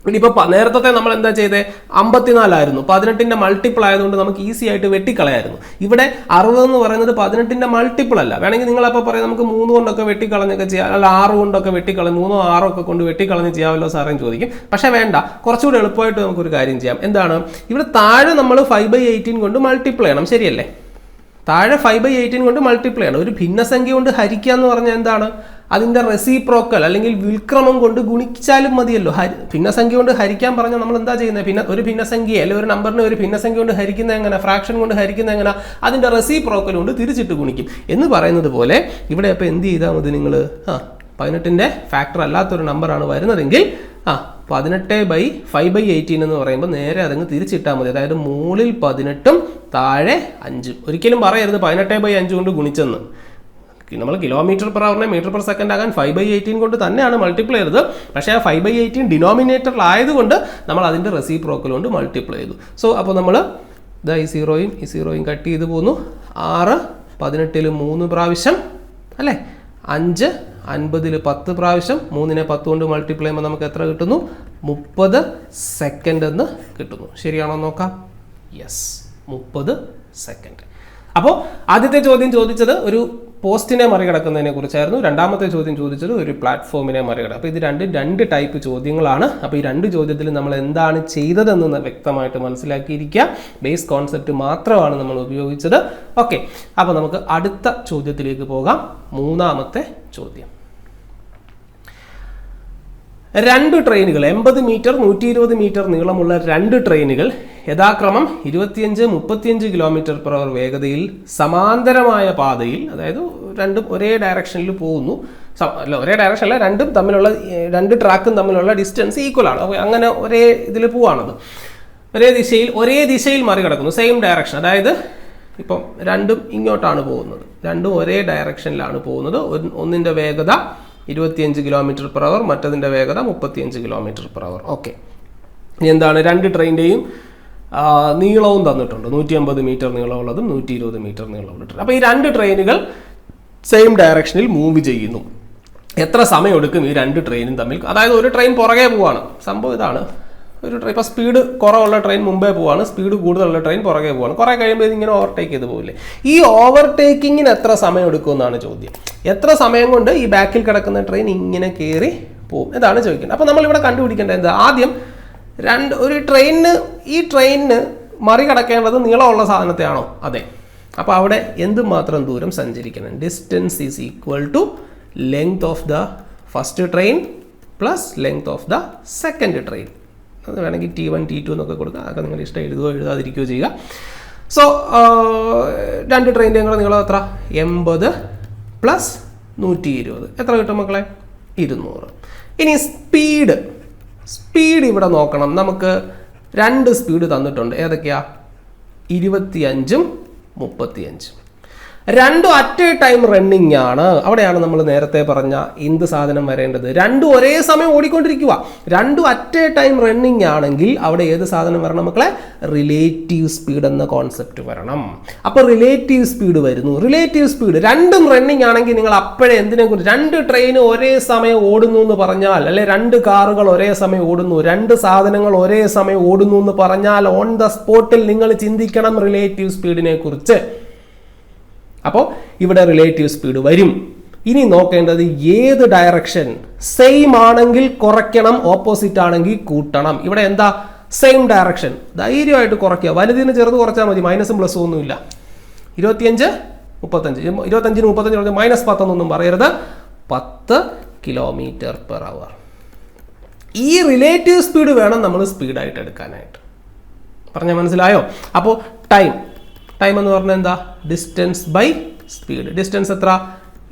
ഇനിയിപ്പോൾ നേരത്തെ നമ്മൾ എന്താ ചെയ്തത്? 54 ആയിരുന്നു. 18ന്റെ മൾട്ടിപ്പിൾ ആയതുകൊണ്ട് നമുക്ക് ഈസി ആയിട്ട് വെട്ടിക്കളയായിരുന്നു. ഇവിടെ 60 എന്ന് പറയുന്നത് 18ന്റെ മൾട്ടിപ്പിൾ അല്ല. വേണമെങ്കിൽ നിങ്ങളപ്പോൾ പറയാം നമുക്ക് 3 കൊണ്ടൊക്കെ വെട്ടിക്കളഞ്ഞൊക്കെ ചെയ്യാം, അല്ല 6 കൊണ്ടൊക്കെ വെട്ടിക്കളഞ്ഞ് 3 6 ഒക്കെ കൊണ്ട് വെട്ടിക്കളഞ്ഞ് ചെയ്യാമല്ലോ സാറേയും ചോദിക്കും. പക്ഷേ വേണ്ട, കുറച്ചുകൂടി എളുപ്പമായിട്ട് നമുക്കൊരു കാര്യം ചെയ്യാം. എന്താണ്? ഇവിടെ താഴെ നമ്മൾ 5/18 കൊണ്ട് മൾട്ടിപ്പിൾ ചെയ്യണം. ശരിയല്ലേ? താഴെ 5/18 കൊണ്ട് മൾട്ടിപ്ലൈ ചെയ്യണം. ഒരു ഭിന്നസംഖ്യ കൊണ്ട് ഹരിക്കുക എന്ന് പറഞ്ഞാൽ എന്താണ്? അതിൻ്റെ റെസിപ്രോക്കൽ അല്ലെങ്കിൽ വിൽക്രമം കൊണ്ട് ഗുണിച്ചാലും മതിയല്ലോ. ഭിന്നസംഖ്യ കൊണ്ട് ഹരിക്കാൻ പറഞ്ഞാൽ നമ്മൾ എന്താ ചെയ്യുന്നത്? ഒരു ഭിന്നസംഖ്യ അല്ലെങ്കിൽ ഒരു നമ്പറിനെ ഒരു ഭിന്നസംഖ്യ കൊണ്ട് ഹരിക്കുന്നത് എങ്ങനെ? ഫ്രാക്ഷൻ കൊണ്ട് ഹരിക്കുന്നത് എങ്ങനെ? അതിൻ്റെ റെസിപ്രോക്കൽ കൊണ്ട് തിരിച്ചിട്ട് ഗുണിക്കും എന്ന് പറയുന്നത് പോലെ ഇവിടെ അപ്പോൾ എന്ത് ചെയ്താൽ മതി നിങ്ങൾ? 18ന്റെ ഫാക്ടർ അല്ലാത്തൊരു നമ്പറാണ് വരുന്നതെങ്കിൽ 18/5/18 എന്ന് പറയുമ്പോൾ നേരെ അതങ്ങ് തിരിച്ചിട്ടാൽ മതി. അതായത് മുകളിൽ 18ഉം താഴെ 5. ഒരിക്കലും പറയരുത് 18/5 കൊണ്ട് ഗുണിച്ചെന്ന്. നമ്മൾ കിലോമീറ്റർ പെർ അവറിനെ മീറ്റർ പെർ സെക്കൻഡ് ആകാൻ 5/18 കൊണ്ട് തന്നെയാണ് മൾട്ടിപ്ലൈ ചെയ്തത്. പക്ഷേ ആ 5/18 ഡിനോമിനേറ്ററിലായതുകൊണ്ട് നമ്മൾ അതിൻ്റെ റെസിപ്രോക്കൽ കൊണ്ട് മൾട്ടിപ്ലൈ ചെയ്തു. സോ അപ്പോൾ നമ്മൾ ഇതാ ഈ സീറോയും കട്ട് ചെയ്ത് പോന്നു. 6 18ൽ 3 പ്രാവശ്യം അല്ലേ? 5 50ൽ 10 പ്രാവശ്യം. 3നെ 10 കൊണ്ട് മൾട്ടിപ്ലൈ ചെയ്യുമ്പോൾ നമുക്ക് എത്ര കിട്ടുന്നു? 30 സെക്കൻഡ് എന്ന് കിട്ടുന്നു. ശരിയാണോ നോക്കാം? Yes, 30 second. അപ്പോൾ ആദ്യത്തെ ചോദ്യം ചോദിച്ചത് ഒരു പോസ്റ്റിനെ മറികടക്കുന്നതിനെ കുറിച്ചായിരുന്നു. രണ്ടാമത്തെ ചോദ്യം ചോദിച്ചത് ഒരു പ്ലാറ്റ്ഫോമിനെ മറികടക്കും. അപ്പോൾ ഇത് രണ്ട് ടൈപ്പ് ചോദ്യങ്ങളാണ്. അപ്പോൾ ഈ 2 ചോദ്യത്തിൽ നമ്മൾ എന്താണ് ചെയ്തതെന്ന് വ്യക്തമായിട്ട് മനസ്സിലാക്കിയിരിക്കുക. ബേസ് കോൺസെപ്റ്റ് മാത്രമാണ് നമ്മൾ ഉപയോഗിച്ചത്. ഓക്കെ, അപ്പോൾ നമുക്ക് അടുത്ത ചോദ്യത്തിലേക്ക് പോകാം. മൂന്നാമത്തെ ചോദ്യം. 2 ട്രെയിനുകൾ 80 മീറ്റർ 120 മീറ്റർ നീളമുള്ള 2 ട്രെയിനുകൾ യഥാക്രമം 25-35 km/h വേഗതയിൽ സമാന്തരമായ പാതയിൽ, അതായത് രണ്ടും ഒരേ ഡയറക്ഷനിൽ പോകുന്നു. അല്ല, ഒരേ ഡയറക്ഷനല്ല, രണ്ടും തമ്മിലുള്ള 2 ട്രാക്കും തമ്മിലുള്ള ഡിസ്റ്റൻസ് ഈക്വൽ ആണ്. അങ്ങനെ ഒരേ ഇതിൽ പോവാണത്. ഒരേ ദിശയിൽ മറികടക്കുന്നു. Same direction. അതായത് ഇപ്പം രണ്ടും ഇങ്ങോട്ടാണ് പോകുന്നത്. രണ്ടും ഒരേ ഡയറക്ഷനിലാണ് പോകുന്നത്. ഒന്നിൻ്റെ വേഗത 25 km/h, മറ്റതിൻ്റെ വേഗത 35 km/h. ഓക്കെ, എന്താണ്, രണ്ട് ട്രെയിനിൻ്റെയും നീളവും തന്നിട്ടുണ്ട്. 150 മീറ്റർ നീളമുള്ളതും 120 മീറ്റർ നീളമുള്ളതും. അപ്പോൾ ഈ രണ്ട് ട്രെയിനുകൾ സെയിം ഡയറക്ഷനിൽ മൂവ് ചെയ്യുന്നു. എത്ര സമയം എടുക്കും ഈ രണ്ട് ട്രെയിനും തമ്മിൽ? അതായത് ഒരു ട്രെയിൻ പുറകെ പോവാണ്. സംഭവം ഇതാണ്, ഒരു ട്രെയിൻ ഇപ്പോൾ സ്പീഡ് കുറവുള്ള ട്രെയിൻ മുമ്പേ പോവാണ്, സ്പീഡ് കൂടുതലുള്ള ട്രെയിൻ പുറകെ പോവാണ്. കുറേ കഴിയുമ്പോൾ ഇതിങ്ങനെ ഓവർടേക്ക് ചെയ്ത് പോകില്ലേ? ഈ ഓവർടേക്കിങ്ങിന് എത്ര സമയം എടുക്കുമെന്നാണ് ചോദ്യം. എത്ര സമയം കൊണ്ട് ഈ ബാക്കിൽ കിടക്കുന്ന ട്രെയിൻ ഇങ്ങനെ കയറി പോകും, ഇതാണ് ചോദിക്കുന്നത്. അപ്പോൾ നമ്മളിവിടെ കണ്ടുപിടിക്കേണ്ടത് എന്താ? ആദ്യം ഒരു ഈ ട്രെയിനിന് മറികടക്കേണ്ടത് നീളമുള്ള സാധനത്തെയാണോ? അതെ. അപ്പോൾ അവിടെ എന്തുമാത്രം ദൂരം സഞ്ചരിക്കണം? Distance is equal to length of the first train plus length of the second train. അത് വേണമെങ്കിൽ T1 T2 എന്നൊക്കെ കൊടുക്കുക. അതൊക്കെ നിങ്ങൾ ഇഷ്ടം എഴുതുകയോ എഴുതാതിരിക്കുകയോ ചെയ്യുക. സോ രണ്ട് ട്രെയിനിൻ്റെയും കൂടെ നീളം എത്ര? 80 പ്ലസ് 120 എത്ര കിട്ടും മക്കളെ? 200. ഇനി സ്പീഡ് ഇവിടെ നോക്കണം. നമുക്ക് രണ്ട് സ്പീഡ് തന്നിട്ടുണ്ട്. ഏതൊക്കെയാ? 25ഉം 35. രണ്ടും അറ്റ് എ ടൈം റണ്ണിങ് ആണ്. അവിടെയാണ് നമ്മൾ നേരത്തെ പറഞ്ഞ എന്ത് സാധനം വരേണ്ടത്? രണ്ടും ഒരേ സമയം ഓടിക്കൊണ്ടിരിക്കുക. രണ്ടും അറ്റ് എ ടൈം റണ്ണിങ് ആണെങ്കിൽ അവിടെ ഏത് സാധനം വരണം മക്കളെ? റിലേറ്റീവ് സ്പീഡ് എന്ന കോൺസെപ്റ്റ് വരണം. അപ്പോൾ റിലേറ്റീവ് സ്പീഡ് വരുന്നു. റിലേറ്റീവ് സ്പീഡ് രണ്ടും റണ്ണിങ് ആണെങ്കിൽ നിങ്ങൾ അപ്പോഴേ എന്തിനെ കുറിച്ച്, രണ്ട് ട്രെയിൻ ഒരേ സമയം ഓടുന്നു എന്ന് പറഞ്ഞാൽ, അല്ലെ രണ്ട് കാറുകൾ ഒരേ സമയം ഓടുന്നു, രണ്ട് സാധനങ്ങൾ ഒരേ സമയം ഓടുന്നു എന്ന് പറഞ്ഞാൽ ഓൺ ദ സ്പോട്ടിൽ നിങ്ങൾ ചിന്തിക്കണം റിലേറ്റീവ് സ്പീഡിനെ കുറിച്ച്. അപ്പോൾ ഇവിടെ റിലേറ്റീവ് സ്പീഡ് വരും. ഇനി നോക്കേണ്ടത് ഏത് ഡയറക്ഷൻ. സെയിം ആണെങ്കിൽ കുറയ്ക്കണം, ഓപ്പോസിറ്റ് ആണെങ്കിൽ കൂട്ടണം. ഇവിടെ എന്താ? Same direction. ധൈര്യമായിട്ട് കുറയ്ക്കുക. വലുതിന് ചെറുത് കുറച്ചാൽ മതി, മൈനസും പ്ലസും ഒന്നുമില്ല. 25 35, 25ന് 35 -10 എന്നൊന്നും പറയരുത്. 10 km/h. ഈ റിലേറ്റീവ് സ്പീഡ് വേണം നമ്മൾ സ്പീഡായിട്ട് എടുക്കാനായിട്ട്. പറഞ്ഞാൽ മനസ്സിലായോ? അപ്പോൾ ടൈം എന്ന് പറഞ്ഞാൽ എന്താ? Distance by speed. ഡിസ്റ്റൻസ് എത്ര?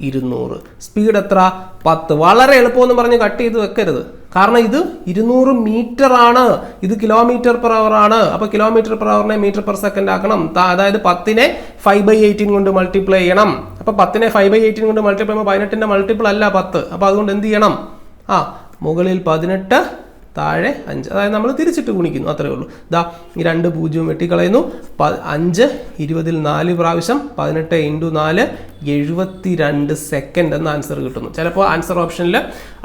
200. സ്പീഡ് എത്ര? 10. വളരെ എളുപ്പമെന്ന് പറഞ്ഞ് കട്ട് ചെയ്ത് വെക്കരുത്. കാരണം ഇത് 200 മീറ്റർ ആണ്, ഇത് km/h ആണ്. അപ്പോൾ km/h മീറ്റർ പെർ സെക്കൻഡ് ആക്കണം. അതായത് 10നെ 5/18 കൊണ്ട് മൾട്ടിപ്ലൈ ചെയ്യണം. അപ്പോൾ 10നെ 5/18 കൊണ്ട് മൾട്ടിപ്ലൈ ചെയ്യുമ്പോൾ 18ന്റെ മൾട്ടിപ്പിൾ അല്ല 10. അപ്പോൾ അതുകൊണ്ട് എന്ത് ചെയ്യണം? മുകളിൽ 18, താഴെ 5. അതായത് നമ്മൾ തിരിച്ചിട്ട് ഗുണിക്കുന്നു, അത്രയേ ഉള്ളൂ. ദാ ഈ 2 0 വെട്ടിക്കളയുന്നു. 5 20ൽ 4 പ്രാവശ്യം 18 × 4 72 സെക്കൻഡ് എന്ന ആൻസർ കിട്ടുന്നു. ചിലപ്പോൾ ആൻസർ ഓപ്ഷനിൽ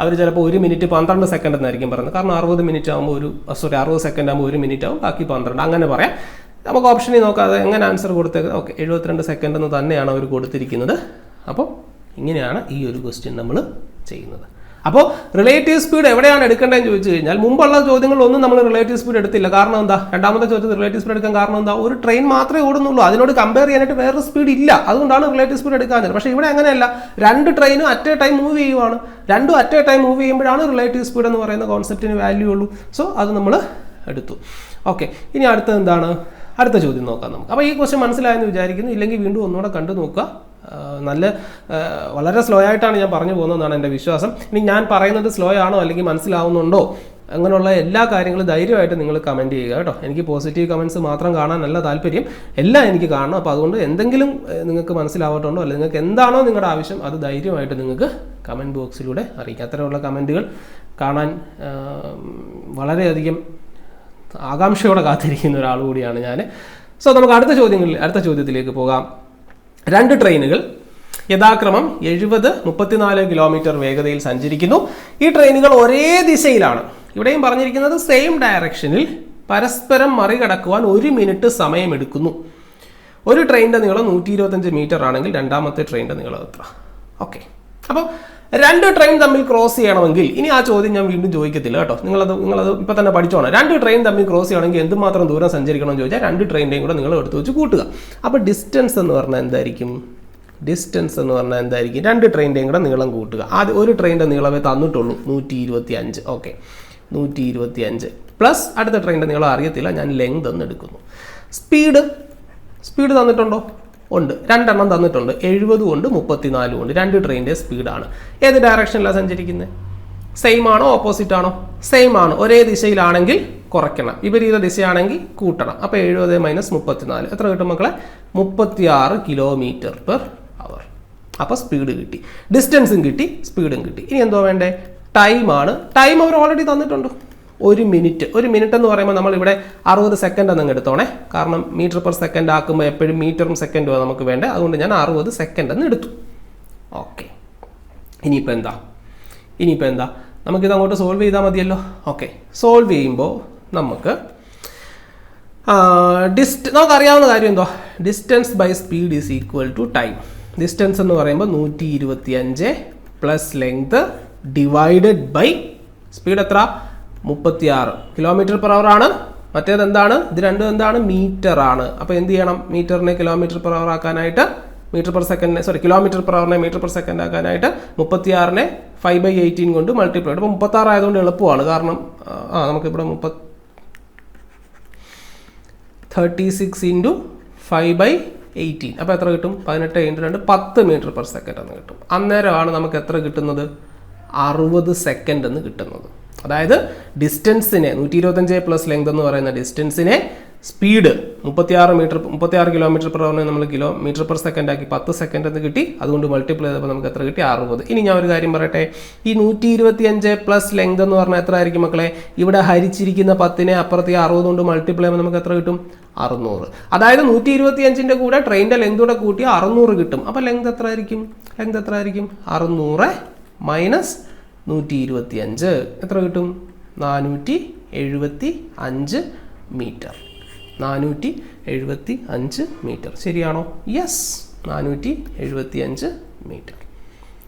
അവർ ചിലപ്പോൾ 1 മിനിറ്റ് 12 സെക്കൻഡ് എന്നായിരിക്കും പറയുന്നത്. കാരണം 60 മിനിറ്റ് ആകുമ്പോൾ 60 സെക്കൻഡ് ആകുമ്പോൾ 1 മിനിറ്റ് ആവും, ബാക്കി 12. അങ്ങനെ പറയാം. നമുക്ക് ഓപ്ഷനിൽ നോക്കാതെ എങ്ങനെ ആൻസർ കൊടുത്തേക്കുന്നത്? ഓക്കെ, 72 സെക്കൻഡ് എന്ന് തന്നെയാണ് അവർ കൊടുത്തിരിക്കുന്നത്. അപ്പോൾ ഇങ്ങനെയാണ് ഈ ഒരു ക്വസ്റ്റ്യൻ നമ്മൾ ചെയ്യുന്നത്. അപ്പോൾ റിലേറ്റീവ് സ്പീഡ് എവിടെയാണ് എടുക്കേണ്ടതെന്ന് ചോദിച്ചു കഴിഞ്ഞാൽ മുമ്പുള്ള ചോദ്യങ്ങളിലൊന്നും നമ്മൾ റിലേറ്റീവ് സ്പീഡ് എടുത്തില്ല. കാരണം എന്താ? രണ്ടാമത്തെ ചോദ്യത്തിൽ റിലേറ്റീവ് സ്പീഡ് എടുക്കാൻ കാരണം എന്താ? ഒരു ട്രെയിൻ മാത്രമേ ഓടുന്നുള്ളൂ, അതിനോട് കമ്പയർ ചെയ്യാനായിട്ട് വേറൊരു സ്പീഡ് ഇല്ല. അതുകൊണ്ടാണ് റിലേറ്റീവ് സ്പീഡ് എടുക്കാഞ്ഞത്. പക്ഷേ ഇവിടെ അങ്ങനെയല്ല, രണ്ട് ട്രെയിനും അറ്റ് എ ടൈം മൂവ് ചെയ്യുവാണ്. രണ്ടും അറ്റ് എ ടൈം മൂവ് ചെയ്യുമ്പോഴാണ് റിലേറ്റീവ് സ്പീഡ് എന്ന് പറയുന്ന കോൺസെപ്റ്റിന് വാല്യൂ ഉള്ളൂ. സോ അത് നമ്മൾ എടുത്തു. ഓക്കെ, ഇനി അടുത്തത് എന്താണ്? അടുത്ത ചോദ്യം നോക്കാം നമുക്ക്. അപ്പോൾ ഈ ക്വസ്റ്റ്യൻ മനസ്സിലായെന്ന് വിചാരിക്കുന്നു. ഇല്ലെങ്കിൽ വീണ്ടും ഒന്നുകൂടെ കണ്ടു നോക്കുക. വളരെ സ്ലോ ആയിട്ടാണ് ഞാൻ പറഞ്ഞു പോകുന്നതെന്നാണ് എൻ്റെ വിശ്വാസം. ഇനി ഞാൻ പറയുന്നത് സ്ലോ ആണോ അല്ലെങ്കിൽ മനസ്സിലാവുന്നുണ്ടോ അങ്ങനെയുള്ള എല്ലാ കാര്യങ്ങളും ധൈര്യമായിട്ട് നിങ്ങൾ കമൻറ്റ് ചെയ്യുക കേട്ടോ. എനിക്ക് പോസിറ്റീവ് കമൻറ്റ്സ് മാത്രം കാണാനല്ല താല്പര്യം, എല്ലാം എനിക്ക് കാണണം. അപ്പോൾ അതുകൊണ്ട് എന്തെങ്കിലും നിങ്ങൾക്ക് മനസ്സിലാവട്ടുണ്ടോ അല്ലെങ്കിൽ നിങ്ങൾക്ക് എന്താണോ നിങ്ങളുടെ ആവശ്യം അത് ധൈര്യമായിട്ട് നിങ്ങൾക്ക് കമൻറ്റ് ബോക്സിലൂടെ അറിയിക്കുക. അത്തരമുള്ള കമൻറ്റുകൾ കാണാൻ വളരെയധികം ആകാംക്ഷയോടെ കാത്തിരിക്കുന്ന ഒരാൾ കൂടിയാണ് ഞാൻ. സോ നമുക്ക് അടുത്ത ചോദ്യത്തിലേക്ക് പോകാം. രണ്ട് ട്രെയിനുകൾ യഥാക്രമം 70, 34 കിലോമീറ്റർ വേഗതയിൽ സഞ്ചരിക്കുന്നു. ഈ ട്രെയിനുകൾ ഒരേ ദിശയിലാണ്. ഇവിടെയും പറഞ്ഞിരിക്കുന്നത് സെയിം ഡയറക്ഷനിൽ പരസ്പരം മറികടക്കുവാൻ 1 മിനിറ്റ് സമയമെടുക്കുന്നു. ഒരു ട്രെയിനിൻ്റെ നീളം 125 മീറ്റർ ആണെങ്കിൽ രണ്ടാമത്തെ ട്രെയിനിൻ്റെ നീളം എത്ര? ഓക്കെ, അപ്പോൾ രണ്ട് ട്രെയിൻ തമ്മിൽ ക്രോസ് ചെയ്യണമെങ്കിൽ, ഇനി ആ ചോദ്യം ഞാൻ വീണ്ടും ചോദിക്കത്തില്ല കേട്ടോ, നിങ്ങളത് ഇപ്പം തന്നെ പഠിച്ചോണം. രണ്ട് ട്രെയിൻ തമ്മിൽ ക്രോസ് ചെയ്യണമെങ്കിൽ എന്തുമാത്രം ദൂരം സഞ്ചരിക്കണമെന്ന് ചോദിച്ചാൽ രണ്ട് ട്രെയിനിൻ്റെയും കൂടെ നിങ്ങൾ എടുത്ത് വെച്ച് കൂട്ടുക. അപ്പോൾ ഡിസ്റ്റൻസ് എന്ന് പറഞ്ഞാൽ എന്തായിരിക്കും? രണ്ട് ട്രെയിനിൻ്റെയും കൂടെ നീളം കൂട്ടുക. ആദ്യം ഒരു ട്രെയിനിൻ്റെ നീളമേ തന്നിട്ടുള്ളൂ, 125. ഓക്കെ, 125 പ്ലസ് അടുത്ത ട്രെയിനിൻ്റെ നീളം അറിയത്തില്ല, ഞാൻ ലെങ്ത് എന്ന് എടുക്കുന്നു. സ്പീഡ് തന്നിട്ടുണ്ടോ? ഉണ്ട്, രണ്ടെണ്ണം തന്നിട്ടുണ്ട്. 70 ഉണ്ട്, 34 ഉണ്ട്. രണ്ട് ട്രെയിനിൻ്റെ സ്പീഡാണ്. ഏത് ഡയറക്ഷനിലാണ് സഞ്ചരിക്കുന്നത്? സെയിം ആണോ ഓപ്പോസിറ്റ് ആണോ? സെയിം ആണ്. ഒരേ ദിശയിലാണെങ്കിൽ കുറയ്ക്കണം, വിപരീത ദിശയാണെങ്കിൽ കൂട്ടണം. അപ്പോൾ 70 - 34 എത്ര കിട്ടും മക്കളെ? 36 km/h. അപ്പോൾ സ്പീഡ് കിട്ടി, ഡിസ്റ്റൻസും കിട്ടി, സ്പീഡും കിട്ടി. ഇനി എന്തോ വേണ്ടേ? ടൈമാണ്. ടൈം അവർ ഓൾറെഡി തന്നിട്ടുണ്ട്. 1 മിനിറ്റ്. 1 മിനിറ്റ് എന്ന് പറയുമ്പോൾ നമ്മളിവിടെ 60 സെക്കൻഡ് എന്നങ്ങ് എടുത്തോണേ. കാരണം മീറ്റർ പെർ സെക്കൻഡ് ആക്കുമ്പോൾ എപ്പോഴും മീറ്ററും സെക്കൻഡുമാണ് നമുക്ക് വേണ്ടത്. അതുകൊണ്ട് ഞാൻ 60 സെക്കൻഡ് എന്ന് എടുത്തു. ഓക്കെ, ഇനിയിപ്പോൾ എന്താ നമുക്കിത് അങ്ങോട്ട് സോൾവ് ചെയ്താൽ മതിയല്ലോ. ഓക്കെ, സോൾവ് ചെയ്യുമ്പോൾ നമുക്ക് നമുക്കറിയാവുന്ന കാര്യം എന്തോ, distance by speed is equal to time. Distance എന്ന് പറയുമ്പോൾ 125 plus length divided by speed എത്ര, 36 കിലോമീറ്റർ പെർ അവർ ആണ്. മറ്റേത് എന്താണ്, ഇത് രണ്ടും എന്താണ്, മീറ്റർ ആണ്. അപ്പോൾ എന്ത് ചെയ്യണം, മീറ്ററിനെ കിലോമീറ്റർ പെർ അവർ ആക്കാനായിട്ട് കിലോമീറ്റർ പെർ അവറിനെ മീറ്റർ പെർ സെക്കൻഡ് ആക്കാനായിട്ട് 36നെ 5/18 കൊണ്ട് മൾട്ടിപ്ലൈ. അപ്പോൾ 36 ആയതുകൊണ്ട് എളുപ്പമാണ്. കാരണം നമുക്കിവിടെ 36 × 5/18. അപ്പോൾ എത്ര കിട്ടും, 18 × 2 10 മീറ്റർ പെർ സെക്കൻഡ് എന്ന് കിട്ടും. അന്നേരമാണ് നമുക്ക് എത്ര കിട്ടുന്നത്, 60 സെക്കൻഡ് എന്ന് കിട്ടുന്നത്. അതായത് ഡിസ്റ്റൻസിനെ 125 പ്ലസ് ലെങ്ത് എന്ന് പറയുന്ന ഡിസ്റ്റൻസിനെ സ്പീഡ് 36 കിലോമീറ്റർ പെർ അവറിനെ നമ്മൾ കിലോമീറ്റർ പെർ സെക്കൻഡ് ആക്കി 10 സെക്കൻഡ് എന്ന് കിട്ടി. അതുകൊണ്ട് മൾട്ടിപ്ലൈ ചെയ്തപ്പോൾ നമുക്ക് എത്ര കിട്ടി, 60. ഇനി ഞാൻ ഒരു കാര്യം പറയട്ടെ, ഈ 125 പ്ലസ് ലെങ്ത് എന്ന് പറഞ്ഞാൽ എത്ര ആയിരിക്കും മക്കളെ, ഇവിടെ ഹരിച്ചിരിക്കുന്ന 10നെ അപ്പുറത്തെ 60 കൊണ്ട് മൾട്ടിപ്ലൈ ചെയ്യുമ്പോൾ നമുക്ക് എത്ര കിട്ടും, 600. അതായത് 125ൻ്റെ കൂടെ ട്രെയിനിൻ്റെ ലെങ്ത് കൂടെ കൂട്ടി 600 കിട്ടും. അപ്പോൾ ലെങ്ത് എത്ര ആയിരിക്കും, 600 മൈനസ് 125 എത്ര കിട്ടും, 475 മീറ്റർ. 475 മീറ്റർ ശരിയാണോ? Yes, 475 metre.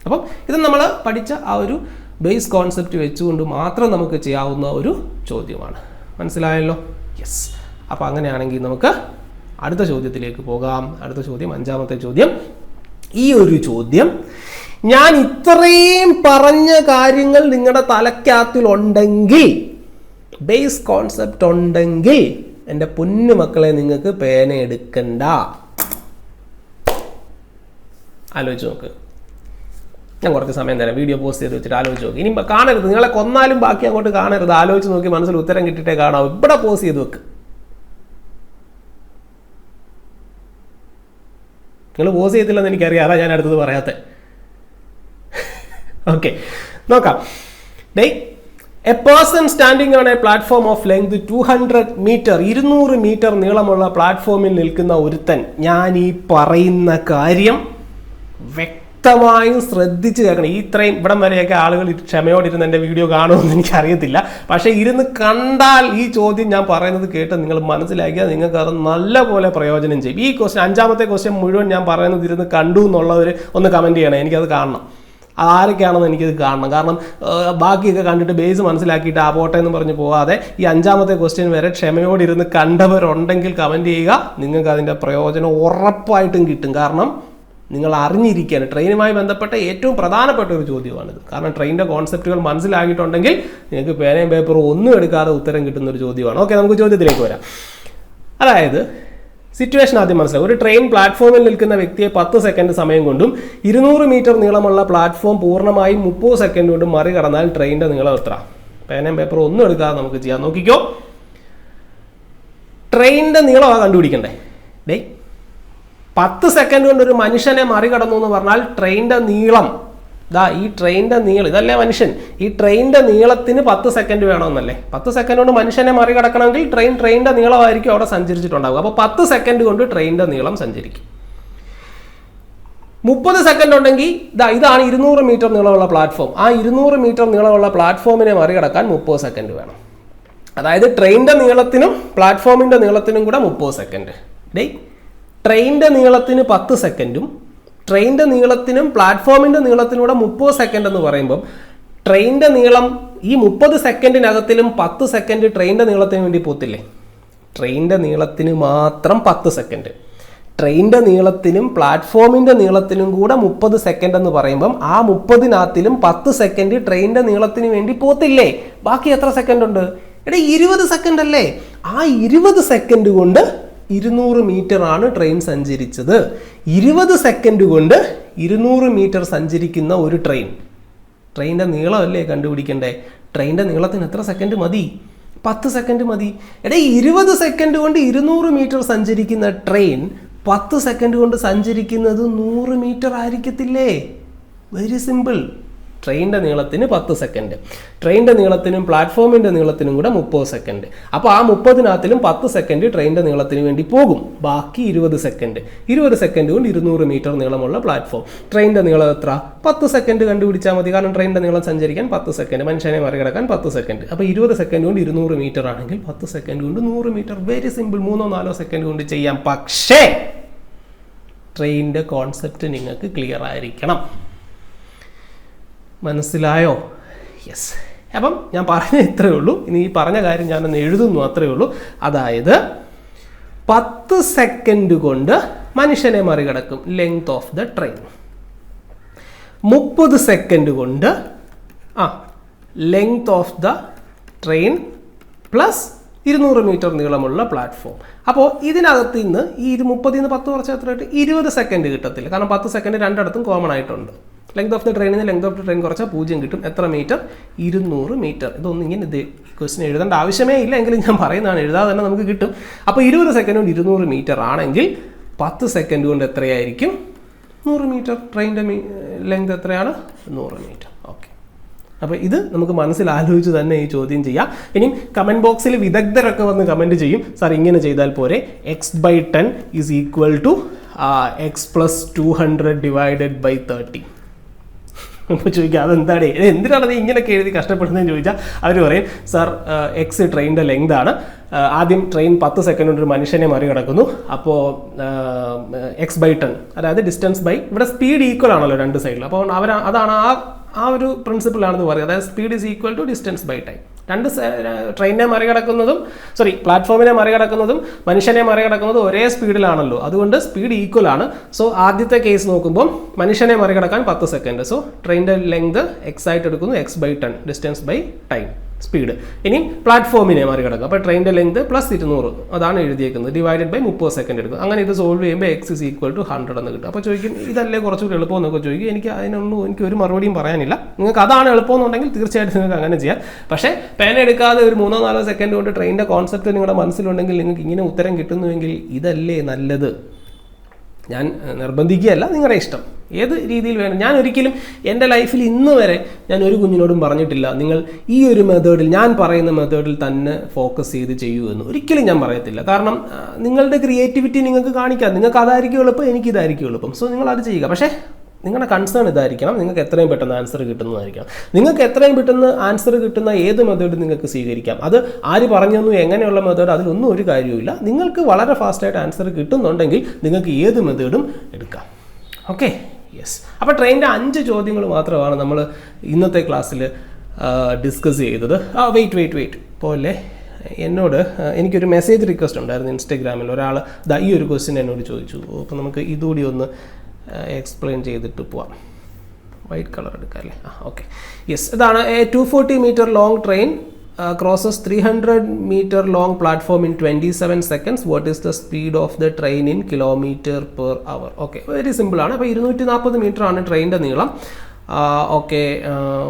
അപ്പം ഇത് നമ്മൾ പഠിച്ച ആ ഒരു ബേസ് കോൺസെപ്റ്റ് വെച്ചുകൊണ്ട് മാത്രം നമുക്ക് ചെയ്യാവുന്ന ഒരു ചോദ്യമാണ്. മനസ്സിലായല്ലോ? യെസ്. അപ്പോൾ അങ്ങനെയാണെങ്കിൽ നമുക്ക് അടുത്ത ചോദ്യത്തിലേക്ക് പോകാം. അടുത്ത ചോദ്യം, 5ാമത്തെ ചോദ്യം. ഈ ഒരു ചോദ്യം ഞാൻ ഇത്രയും പറഞ്ഞ കാര്യങ്ങൾ നിങ്ങളുടെ തലക്കകത്തിലുണ്ടെങ്കിൽ, ബേസ് കോൺസെപ്റ്റ് ഉണ്ടെങ്കിൽ, എൻ്റെ പൊന്നു മക്കളെ നിങ്ങൾക്ക് പേന എടുക്കണ്ട. ആലോചിച്ച് നോക്ക്. ഞാൻ കുറച്ച് സമയം തരാം, വീഡിയോ പോസ്റ്റ് ചെയ്ത് വെച്ചിട്ട് ആലോചിച്ച് നോക്ക്. ഇനി കാണരുത്, നിങ്ങളെ കൊന്നാലും ബാക്കി അങ്ങോട്ട് കാണരുത്. ആലോചിച്ച് നോക്കി മനസ്സിൽ ഉത്തരം കിട്ടിയിട്ടേ കാണാവൂ. ഇവിടെ പോസ്റ്റ് ചെയ്ത് വെക്ക്. നിങ്ങൾ പോസ്റ്റ് ചെയ്തില്ലെന്ന് എനിക്കറിയാം, അതാ ഞാൻ അടുത്തത് പറയാത്തത്. ഓക്കെ, നോക്കാം. A person standing on a platform of length 200 metre, 200 metre നീളമുള്ള പ്ലാറ്റ്ഫോമിൽ നിൽക്കുന്ന ഒരുത്തൻ. ഞാൻ ഈ പറയുന്ന കാര്യം വ്യക്തമായും ശ്രദ്ധിച്ച് കേൾക്കണം. ഇത്രയും ഇവിടം വരെയൊക്കെ ആളുകൾ ക്ഷമയോടിരുന്ന് എൻ്റെ വീഡിയോ കാണുമെന്ന് എനിക്കറിയത്തില്ല. പക്ഷേ ഇരുന്ന് കണ്ടാൽ ഈ ചോദ്യം ഞാൻ പറയുന്നത് കേട്ട് നിങ്ങൾ മനസ്സിലാക്കിയാൽ നിങ്ങൾക്ക് അത് നല്ലപോലെ പ്രയോജനം ചെയ്യും. ഈ ക്വസ്റ്റ്യൻ, 5ാമത്തെ ക്വസ്റ്റ്യൻ മുഴുവൻ ഞാൻ പറയുന്നത് ഇരുന്ന് കണ്ടു എന്നുള്ളവർ ഒന്ന് കമൻറ്റ് ചെയ്യണം. എനിക്കത് കാണണം. ആരൊക്കെയാണെന്ന് എനിക്കിത് കാണണം. കാരണം ബാക്കിയൊക്കെ കണ്ടിട്ട് ബേസ് മനസ്സിലാക്കിയിട്ട് ആ പോട്ടെ എന്ന് പറഞ്ഞ് പോകാതെ ഈ 5ാമത്തെ ക്വസ്റ്റ്യൻ വരെ ക്ഷമയോടിരുന്ന് കണ്ടവരുണ്ടെങ്കിൽ കമൻറ്റ് ചെയ്യുക. നിങ്ങൾക്ക് അതിൻ്റെ പ്രയോജനം ഉറപ്പായിട്ടും കിട്ടും. കാരണം നിങ്ങൾ അറിഞ്ഞിരിക്കുകയാണ്. ട്രെയിനുമായി ബന്ധപ്പെട്ട ഏറ്റവും പ്രധാനപ്പെട്ട ഒരു ചോദ്യമാണിത്. കാരണം ട്രെയിനിൻ്റെ കോൺസെപ്റ്റുകൾ മനസ്സിലാക്കിയിട്ടുണ്ടെങ്കിൽ നിങ്ങൾക്ക് പേനയും പേപ്പറും ഒന്നും എടുക്കാതെ ഉത്തരം കിട്ടുന്ന ഒരു ചോദ്യമാണ്. ഓക്കെ, നമുക്ക് ചോദ്യത്തിലേക്ക് വരാം. അതായത് സിറ്റുവേഷൻ ആദ്യം മനസ്സിലാവും. ഒരു ട്രെയിൻ പ്ലാറ്റ്ഫോമിൽ നിൽക്കുന്ന വ്യക്തിയെ 10 സെക്കൻഡ് സമയം കൊണ്ടും 200 മീറ്റർ നീളമുള്ള പ്ലാറ്റ്ഫോം പൂർണ്ണമായും 30 സെക്കൻഡ് കൊണ്ടും മറികടന്നാൽ ട്രെയിനിൻ്റെ നീളം എത്ര? പേനയും പേപ്പറും ഒന്നും എടുക്കാതെ നമുക്ക് ചെയ്യാം. നോക്കിക്കോ, ട്രെയിനിൻ്റെ നീളമാണ് കണ്ടുപിടിക്കണ്ടേ. 10 സെക്കൻഡ് കൊണ്ട് ഒരു മനുഷ്യനെ മറികടന്നു എന്ന് പറഞ്ഞാൽ ട്രെയിനിൻ്റെ നീളം, ഈ ട്രെയിനിൻ്റെ നീളം, ഇതല്ലേ മനുഷ്യൻ, ഈ ട്രെയിനിൻ്റെ നീളത്തിന് 10 സെക്കൻഡ് വേണമെന്നല്ലേ. 10 സെക്കൻഡ് കൊണ്ട് മനുഷ്യനെ മറികടക്കണമെങ്കിൽ ട്രെയിനിൻ്റെ നീളമായിരിക്കും അവിടെ സഞ്ചരിച്ചിട്ടുണ്ടാവുക. അപ്പോൾ 10 സെക്കൻഡ് കൊണ്ട് ട്രെയിനിൻ്റെ നീളം സഞ്ചരിക്കും. 30 സെക്കൻഡ് ഉണ്ടെങ്കിൽ ഇതാണ് 200 മീറ്റർ നീളമുള്ള പ്ലാറ്റ്ഫോം. ആ 200 മീറ്റർ നീളമുള്ള പ്ലാറ്റ്ഫോമിനെ മറികടക്കാൻ 30 സെക്കൻഡ് വേണം. അതായത് ട്രെയിനിൻ്റെ നീളത്തിനും പ്ലാറ്റ്ഫോമിൻ്റെ നീളത്തിനും കൂടെ 30 സെക്കൻഡ്. ട്രെയിനിൻ്റെ നീളത്തിന് 10 സെക്കൻഡും ട്രെയിനിൻ്റെ നീളത്തിനും പ്ലാറ്റ്ഫോമിൻ്റെ നീളത്തിനൂടെ 30 സെക്കൻഡ് എന്ന് പറയുമ്പം ട്രെയിനിൻ്റെ നീളം ഈ 30 സെക്കൻഡിനകത്തിലും 10 സെക്കൻഡ് ട്രെയിനിൻ്റെ നീളത്തിന് വേണ്ടി പോത്തില്ലേ. ട്രെയിനിൻ്റെ നീളത്തിന് മാത്രം 10 സെക്കൻഡ്, ട്രെയിനിൻ്റെ നീളത്തിനും പ്ലാറ്റ്ഫോമിൻ്റെ നീളത്തിനും കൂടെ 30 സെക്കൻഡ് എന്ന് പറയുമ്പം ആ 30-നകത്തിലും 10 സെക്കൻഡ് ട്രെയിനിൻ്റെ നീളത്തിന് വേണ്ടി പോത്തില്ലേ. ബാക്കി എത്ര സെക്കൻഡ് ഉണ്ട്? 20 സെക്കൻഡ് അല്ലേ. ആ 20 സെക്കൻഡ് കൊണ്ട് 200 മീറ്റർ ആണ് ട്രെയിൻ സഞ്ചരിച്ചത്. 20 സെക്കൻഡ് കൊണ്ട് 200 മീറ്റർ സഞ്ചരിക്കുന്ന ഒരു ട്രെയിനിൻ്റെ നീളമല്ലേ കണ്ടുപിടിക്കണ്ടേ. ട്രെയിനിൻ്റെ നീളത്തിന് എത്ര സെക്കൻഡ് മതി? 10 സെക്കൻഡ് മതി. 20 സെക്കൻഡ് കൊണ്ട് 200 മീറ്റർ സഞ്ചരിക്കുന്ന ട്രെയിൻ 10 സെക്കൻഡ് കൊണ്ട് സഞ്ചരിക്കുന്നത് 100 മീറ്റർ ആയിരിക്കത്തില്ലേ. Very simple. ട്രെയിനിൻ്റെ നീളത്തിന് 10 സെക്കൻഡ്, ട്രെയിനിൻ്റെ നീളത്തിനും പ്ലാറ്റ്ഫോമിൻ്റെ നീളത്തിനും കൂടെ 30 സെക്കൻഡ്. അപ്പോൾ ആ 30-നകത്തിലും 10 സെക്കൻഡ് ട്രെയിനിൻ്റെ നീളത്തിന് വേണ്ടി പോകും. ബാക്കി 20 സെക്കൻഡ്. 20 സെക്കൻഡ് കൊണ്ട് 200 മീറ്റർ നീളമുള്ള പ്ലാറ്റ്ഫോം. ട്രെയിനിൻ്റെ നീളം എത്ര? 10 സെക്കൻഡ് കണ്ടുപിടിച്ചാൽ മതി. കാരണം ട്രെയിനിൻ്റെ നീളം സഞ്ചരിക്കാൻ 10 സെക്കൻഡ്, മനുഷ്യനെ മറികടക്കാൻ 10 സെക്കൻഡ്. അപ്പോൾ 20 സെക്കൻഡ് കൊണ്ട് 200 മീറ്റർ ആണെങ്കിൽ 10 സെക്കൻഡ് കൊണ്ട് 100 മീറ്റർ. Very simple. 3-4 സെക്കൻഡ് കൊണ്ട് ചെയ്യാം. പക്ഷേ ട്രെയിനിൻ്റെ കോൺസെപ്റ്റ് നിങ്ങൾക്ക് ക്ലിയർ ആയിരിക്കണം. മനസ്സിലായോ? യെസ്. അപ്പം ഞാൻ പറഞ്ഞ ഇത്രയേ ഉള്ളൂ. ഇനി ഈ പറഞ്ഞ കാര്യം ഞാനൊന്ന് എഴുതുന്നു, അത്രയേ ഉള്ളൂ. അതായത് 10 സെക്കൻഡ് കൊണ്ട് മനുഷ്യനെ മറികടക്കും length of the train. 30 second കൊണ്ട് length of the train plus 200 metre നീളമുള്ള പ്ലാറ്റ്ഫോം. അപ്പോൾ ഇതിനകത്ത് നിന്ന് ഈ 30-ൽ നിന്ന് 10 കുറച്ച് എത്രയായിട്ട് 20 സെക്കൻഡ് കിട്ടത്തില്ല. കാരണം 10 സെക്കൻഡ് രണ്ടിടത്തും കോമൺ ആയിട്ടുണ്ട്. ലെങ്ത് ഓഫ് ദ ട്രെയിനിന് ലെങ്ത് ഓഫ് ദ ട്രെയിൻ കുറച്ചാൽ 0 കിട്ടും. എത്ര മീറ്റർ? 200 മീറ്റർ. ഇതൊന്നും ഇങ്ങനെ ക്വസ്റ്റ്യൻ എഴുതേണ്ട ആവശ്യമേ ഇല്ല, എങ്കിലും ഞാൻ പറയുന്നതാണ്, എഴുതാതെ തന്നെ നമുക്ക് കിട്ടും. അപ്പോൾ 20 സെക്കൻഡ് കൊണ്ട് 200 മീറ്റർ ആണെങ്കിൽ 10 സെക്കൻഡ് കൊണ്ട് എത്രയായിരിക്കും? 100 മീറ്റർ. ട്രെയിനിൻ്റെ ലെങ്ത് എത്രയാണ്? 100 മീറ്റർ. ഓക്കെ. അപ്പോൾ ഇത് നമുക്ക് മനസ്സിലാലോചിച്ച് തന്നെ ഈ ചോദ്യം ചെയ്യാം. ഇനി കമൻറ്റ് ബോക്സിൽ വിദഗ്ധരൊക്കെ വന്ന് കമൻറ്റ് ചെയ്യും, സാർ ഇങ്ങനെ ചെയ്താൽ പോരെ, x/10 is equal to x + 200 divided by 30. അപ്പോൾ ചോദിക്കുക അതെന്താണ്, എന്തിനാണത് ഇങ്ങനെയൊക്കെ എഴുതി കഷ്ടപ്പെടുന്നതെന്ന് ചോദിച്ചാൽ അവർ പറയും, സാർ എക്സ് ട്രെയിനിൻ്റെ ലെങ്ത് ആണ്. ആദ്യം ട്രെയിൻ 10 സെക്കൻഡ് കൊണ്ട് ഒരു മനുഷ്യനെ മറികടക്കുന്നു. അപ്പോൾ x/10, അതായത് ഡിസ്റ്റൻസ് ബൈ, ഇവിടെ സ്പീഡ് ഈക്വൽ ആണല്ലോ രണ്ട് സൈഡിൽ. അപ്പോൾ അതാണ് ആ ഒരു പ്രിൻസിപ്പിളാണെന്ന് പറയുന്നത്. അതായത് speed is equal to distance by time. ട്രെയിനിനെ മറികടക്കുന്നതും പ്ലാറ്റ്ഫോമിനെ മറികടക്കുന്നതും മനുഷ്യനെ മറികടക്കുന്നതും ഒരേ സ്പീഡിലാണല്ലോ. അതുകൊണ്ട് സ്പീഡ് ഈക്വൽ ആണ്. സോ ആദ്യത്തെ കേസ് നോക്കുമ്പോൾ മനുഷ്യനെ മറികടക്കാൻ 10 സെക്കൻഡ്. സോ ട്രെയിനിൻ്റെ ലെങ്ത് എക്സ് ആയിട്ട് എടുക്കുന്നു, x/10 distance by time speed. ഇനി പ്ലാറ്റ്ഫോമിനെ മറികടക്കുക. അപ്പോൾ ട്രെയിനിൻ്റെ ലെങ്ത് പ്ലസ് 200 അതാണ് എഴുതിയേക്കുന്നത്, ഡിവൈഡഡ് ബൈ 30 സെക്കൻഡ് എടുക്കും. അങ്ങനെ ഇത് സോൾവ് ചെയ്യുമ്പോൾ x = 100 എന്ന് കിട്ടും. അപ്പോൾ ചോദിക്കും ഇതല്ലേ കുറച്ചുകൂടി എളുപ്പമെന്നൊക്കെ ചോദിക്കും. എനിക്ക് ഒരു മറുപടിയും പറയാനില്ല. നിങ്ങൾക്ക് അതാണ് എളുപ്പമെന്നുണ്ടെങ്കിൽ തീർച്ചയായിട്ടും നിങ്ങൾക്ക് അങ്ങനെ ചെയ്യാം. പക്ഷേ പേന എടുക്കാതെ ഒരു 3-4 സെക്കൻഡ് കൊണ്ട് ട്രെയിനിൻ്റെ കോൺസെപ്റ്റ് നിങ്ങളുടെ മനസ്സിലുണ്ടെങ്കിൽ നിങ്ങൾക്ക് ഇങ്ങനെ ഉത്തരം കിട്ടുന്നുവെങ്കിൽ ഇതല്ലേ നല്ലത്. ഞാൻ നിർബന്ധിക്കുകയല്ല, നിങ്ങളുടെ ഇഷ്ടം, ഏത് രീതിയിൽ വേണം. ഞാൻ ഒരിക്കലും എൻ്റെ ലൈഫിൽ ഇന്ന് വരെ ഞാൻ ഒരു കുഞ്ഞിനോടും പറഞ്ഞിട്ടില്ല നിങ്ങൾ ഈ ഒരു മെത്തേഡിൽ, ഞാൻ പറയുന്ന മെത്തേഡിൽ തന്നെ ഫോക്കസ് ചെയ്ത് ചെയ്യൂ എന്ന്. ഒരിക്കലും ഞാൻ പറയത്തില്ല. കാരണം നിങ്ങളുടെ ക്രിയേറ്റിവിറ്റി നിങ്ങൾക്ക് കാണിക്കാം. നിങ്ങൾക്ക് അതായിരിക്കും എളുപ്പം, എനിക്കിതായിരിക്കും എളുപ്പം. സോ നിങ്ങൾ അത് ചെയ്യുക. പക്ഷേ നിങ്ങളുടെ കൺസേൺ ഇതായിരിക്കണം, നിങ്ങൾക്ക് എത്രയും പെട്ടെന്ന് ആൻസർ കിട്ടുന്നതായിരിക്കണം. നിങ്ങൾക്ക് എത്രയും പെട്ടെന്ന് ആൻസർ കിട്ടുന്ന ഏത് മെത്തേഡ് നിങ്ങൾക്ക് സ്വീകരിക്കാം. അത് ആര് പറഞ്ഞു എങ്ങനെയുള്ള മെത്തേഡ്, അതിലൊന്നും ഒരു കാര്യവുമില്ല. നിങ്ങൾക്ക് വളരെ ഫാസ്റ്റായിട്ട് ആൻസർ കിട്ടുന്നുണ്ടെങ്കിൽ നിങ്ങൾക്ക് ഏത് മെത്തേഡും എടുക്കാം. Okay, yes. അപ്പോൾ ട്രെയിനിൻ്റെ 5 ചോദ്യങ്ങൾ മാത്രമാണ് നമ്മൾ ഇന്നത്തെ ക്ലാസ്സിൽ ഡിസ്കസ് ചെയ്തത്. വെയിറ്റ് പോലെ എന്നോട് എനിക്കൊരു മെസ്സേജ് റിക്വസ്റ്റ് ഉണ്ടായിരുന്നു ഇൻസ്റ്റഗ്രാമിൽ. ഒരാൾ ഈ ഒരു ക്വസ്റ്റ്യൻ എന്നോട് ചോദിച്ചു. അപ്പോൾ നമുക്ക് ഇതുകൂടി ഒന്ന് എക്സ്പ്ലെയിൻ ചെയ്തിട്ട് പോവാം. വൈറ്റ് കളർ എടുക്കാം അല്ലേ? Okay, yes. ഇതാണ് 240 metre long train crosses 300 meter long platform in 27 seconds. What is the speed of the train in kilometer per hour? Okay, very simple ആണ്. അപ്പോൾ 240 മീറ്റർ ആണ് ട്രെയിനിൻ്റെ നീളം. ഓക്കെ,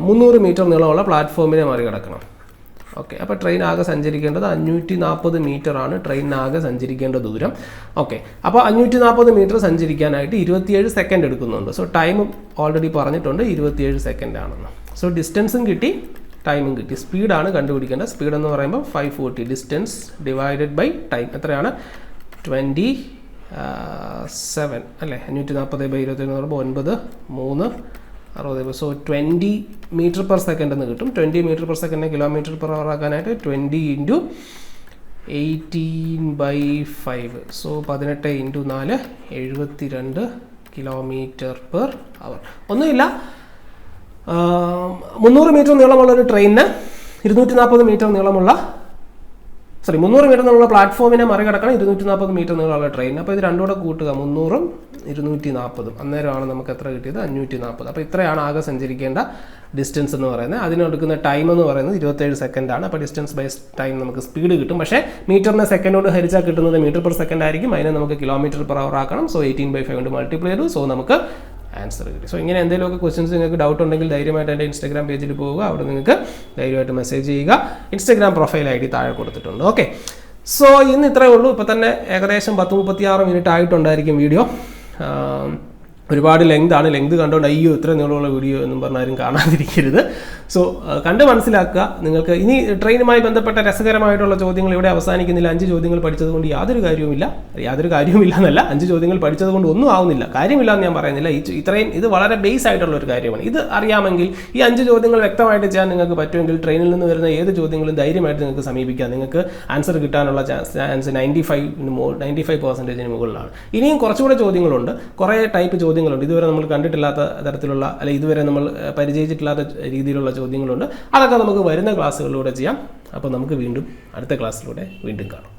300 മീറ്റർ നീളമുള്ള പ്ലാറ്റ്ഫോമിനെ മറികടക്കണം. ഓക്കെ, അപ്പോൾ ട്രെയിൻ ആകെ സഞ്ചരിക്കേണ്ടത് 540 മീറ്റർ ആണ് ട്രെയിനാകെ സഞ്ചരിക്കേണ്ട ദൂരം. ഓക്കെ, അപ്പോൾ 540 മീറ്റർ സഞ്ചരിക്കാനായിട്ട് 27 സെക്കൻഡ് എടുക്കുന്നുണ്ട്. സോ ടൈം ഓൾറെഡി പറഞ്ഞിട്ടുണ്ട് 27 സെക്കൻഡ് ആണെന്ന്. സോ ഡിസ്റ്റൻസും കിട്ടി, ടൈമും കിട്ടി. സ്പീഡാണ് കണ്ടുപിടിക്കേണ്ടത്. സ്പീഡ് എന്ന് പറയുമ്പോൾ 540 ഡിസ്റ്റൻസ് ഡിവൈഡഡ് ബൈ ടൈം എത്രയാണ്? 27 അല്ലേ? 540 ബൈ 27 എന്ന് പറയുമ്പോൾ 9 3 60. സോ 20 മീറ്റർ പെർ സെക്കൻഡ് എന്ന് കിട്ടും. 20 മീറ്റർ പെർ സെക്കൻഡിനെ കിലോമീറ്റർ പെർ അവർ ആക്കാനായിട്ട് 20 × 18/5. So 18 × 4 72 kilometre per hour. ഒന്നുമില്ല, 300 മീറ്റർ നീളമുള്ള ഒരു ട്രെയിനിന് 240 മീറ്റർ നീളമുള്ള 300 മീറ്റർ നീളമുള്ള പ്ലാറ്റ്ഫോമിനെ മറികടക്കണം 240 മീറ്റർ നീളമുള്ള ട്രെയിൻ. അപ്പോൾ ഇത് രണ്ടുകൂടെ കൂട്ടുക, 300ഉം 240. അന്നേരമാണ് നമുക്ക് എത്ര കിട്ടിയത്? 540. അപ്പോൾ ഇത്രയാണ് ആകെ സഞ്ചരിക്കേണ്ട ഡിസ്റ്റൻസ് എന്ന് പറയുന്നത്. അതിനെടുക്കുന്ന ടൈം എന്ന് പറയുന്നത് 27 സെക്കൻഡാണ്. അപ്പോൾ ഡിസ്റ്റൻസ് ബൈ ടൈം നമുക്ക് സ്പീഡ് കിട്ടും. പക്ഷേ മീറ്ററിനെ സെക്കൻഡ് കൊണ്ട് ഹരിച്ചാൽ കിട്ടുന്നത് മീറ്റർ പെർ സെക്കൻഡ് ആയിരിക്കും. അതിനെ നമുക്ക് കിലോമീറ്റർ പെർ അവർ ആക്കണം. സോ 18/5 കൊണ്ട് മൾട്ടിപ്ലൈ ചെയ്തു. സോ നമുക്ക് ആൻസർ കിട്ടി. സോ ഇങ്ങനെ എന്തെങ്കിലുമൊക്കെ ക്വസ്റ്റ്യൻസ് നിങ്ങൾക്ക് ഡൗട്ട് ഉണ്ടെങ്കിൽ ധൈര്യമായിട്ട് എൻ്റെ ഇൻസ്റ്റാഗ്രാം പേജിൽ പോവുക. അവിടെ നിങ്ങൾക്ക് ധൈര്യമായിട്ട് മെസ്സേജ് ചെയ്യുക. ഇൻസ്റ്റാഗ്രാം പ്രൊഫൈൽ ID താഴെ കൊടുത്തിട്ടുണ്ട്. ഓക്കെ, സോ ഇന്ന് ഇത്രയേ ഉള്ളൂ. ഇപ്പോൾ തന്നെ ഏകദേശം 10-36 മിനിറ്റ് ആയിട്ടുണ്ടായിരിക്കും വീഡിയോ. ഒരുപാട് ലെങ്ത് കണ്ടുകൊണ്ട് അയ്യോ ഇത്ര നീളമുള്ള വീഡിയോ എന്നും പറഞ്ഞാലും കാണാതിരിക്കരുത്. സോ കണ്ട് മനസ്സിലാക്കുക. നിങ്ങൾക്ക് ഇനി ട്രെയിനുമായി ബന്ധപ്പെട്ട രസകരമായിട്ടുള്ള ചോദ്യങ്ങൾ ഇവിടെ അവസാനിക്കുന്നില്ല. 5 ചോദ്യങ്ങൾ പഠിച്ചത് കൊണ്ട് യാതൊരു കാര്യവുമില്ല എന്നല്ല, 5 ചോദ്യങ്ങൾ പഠിച്ചത് കൊണ്ട് ഒന്നും ആവുന്നില്ല, കാര്യമില്ല എന്ന് ഞാൻ പറയുന്നില്ല. ഇത്രയും ഇത് വളരെ ബേസ് ആയിട്ടുള്ള ഒരു കാര്യമാണ്. ഇത് അറിയാമെങ്കിൽ ഈ 5 ചോദ്യങ്ങൾ വ്യക്തമായിട്ട് ചെയ്യാൻ നിങ്ങൾക്ക് പറ്റുമെങ്കിൽ ട്രെയിനിൽ നിന്ന് വരുന്ന ഏത് ചോദ്യങ്ങളും ധൈര്യമായിട്ട് നിങ്ങൾക്ക് സമീപിക്കാം. നിങ്ങൾക്ക് ആൻസർ കിട്ടാനുള്ള ചാൻസ് 95% മുകളിലാണ്. ഇനിയും കുറച്ചുകൂടെ ചോദ്യങ്ങളുണ്ട്, കുറേ ടൈപ്പ് ചോദ്യങ്ങളുണ്ട്, ഇതുവരെ നമ്മൾ കണ്ടിട്ടില്ലാത്ത തരത്തിലുള്ള അല്ലെങ്കിൽ ഇതുവരെ നമ്മൾ പരിചയിച്ചിട്ടില്ലാത്ത രീതിയിലുള്ള ചോദ്യങ്ങളുണ്ട്. അതൊക്കെ നമുക്ക് വരുന്ന ക്ലാസ്സുകളിലൂടെ ചെയ്യാം. അപ്പോൾ നമുക്ക് അടുത്ത ക്ലാസ്സിലൂടെ വീണ്ടും കാണാം.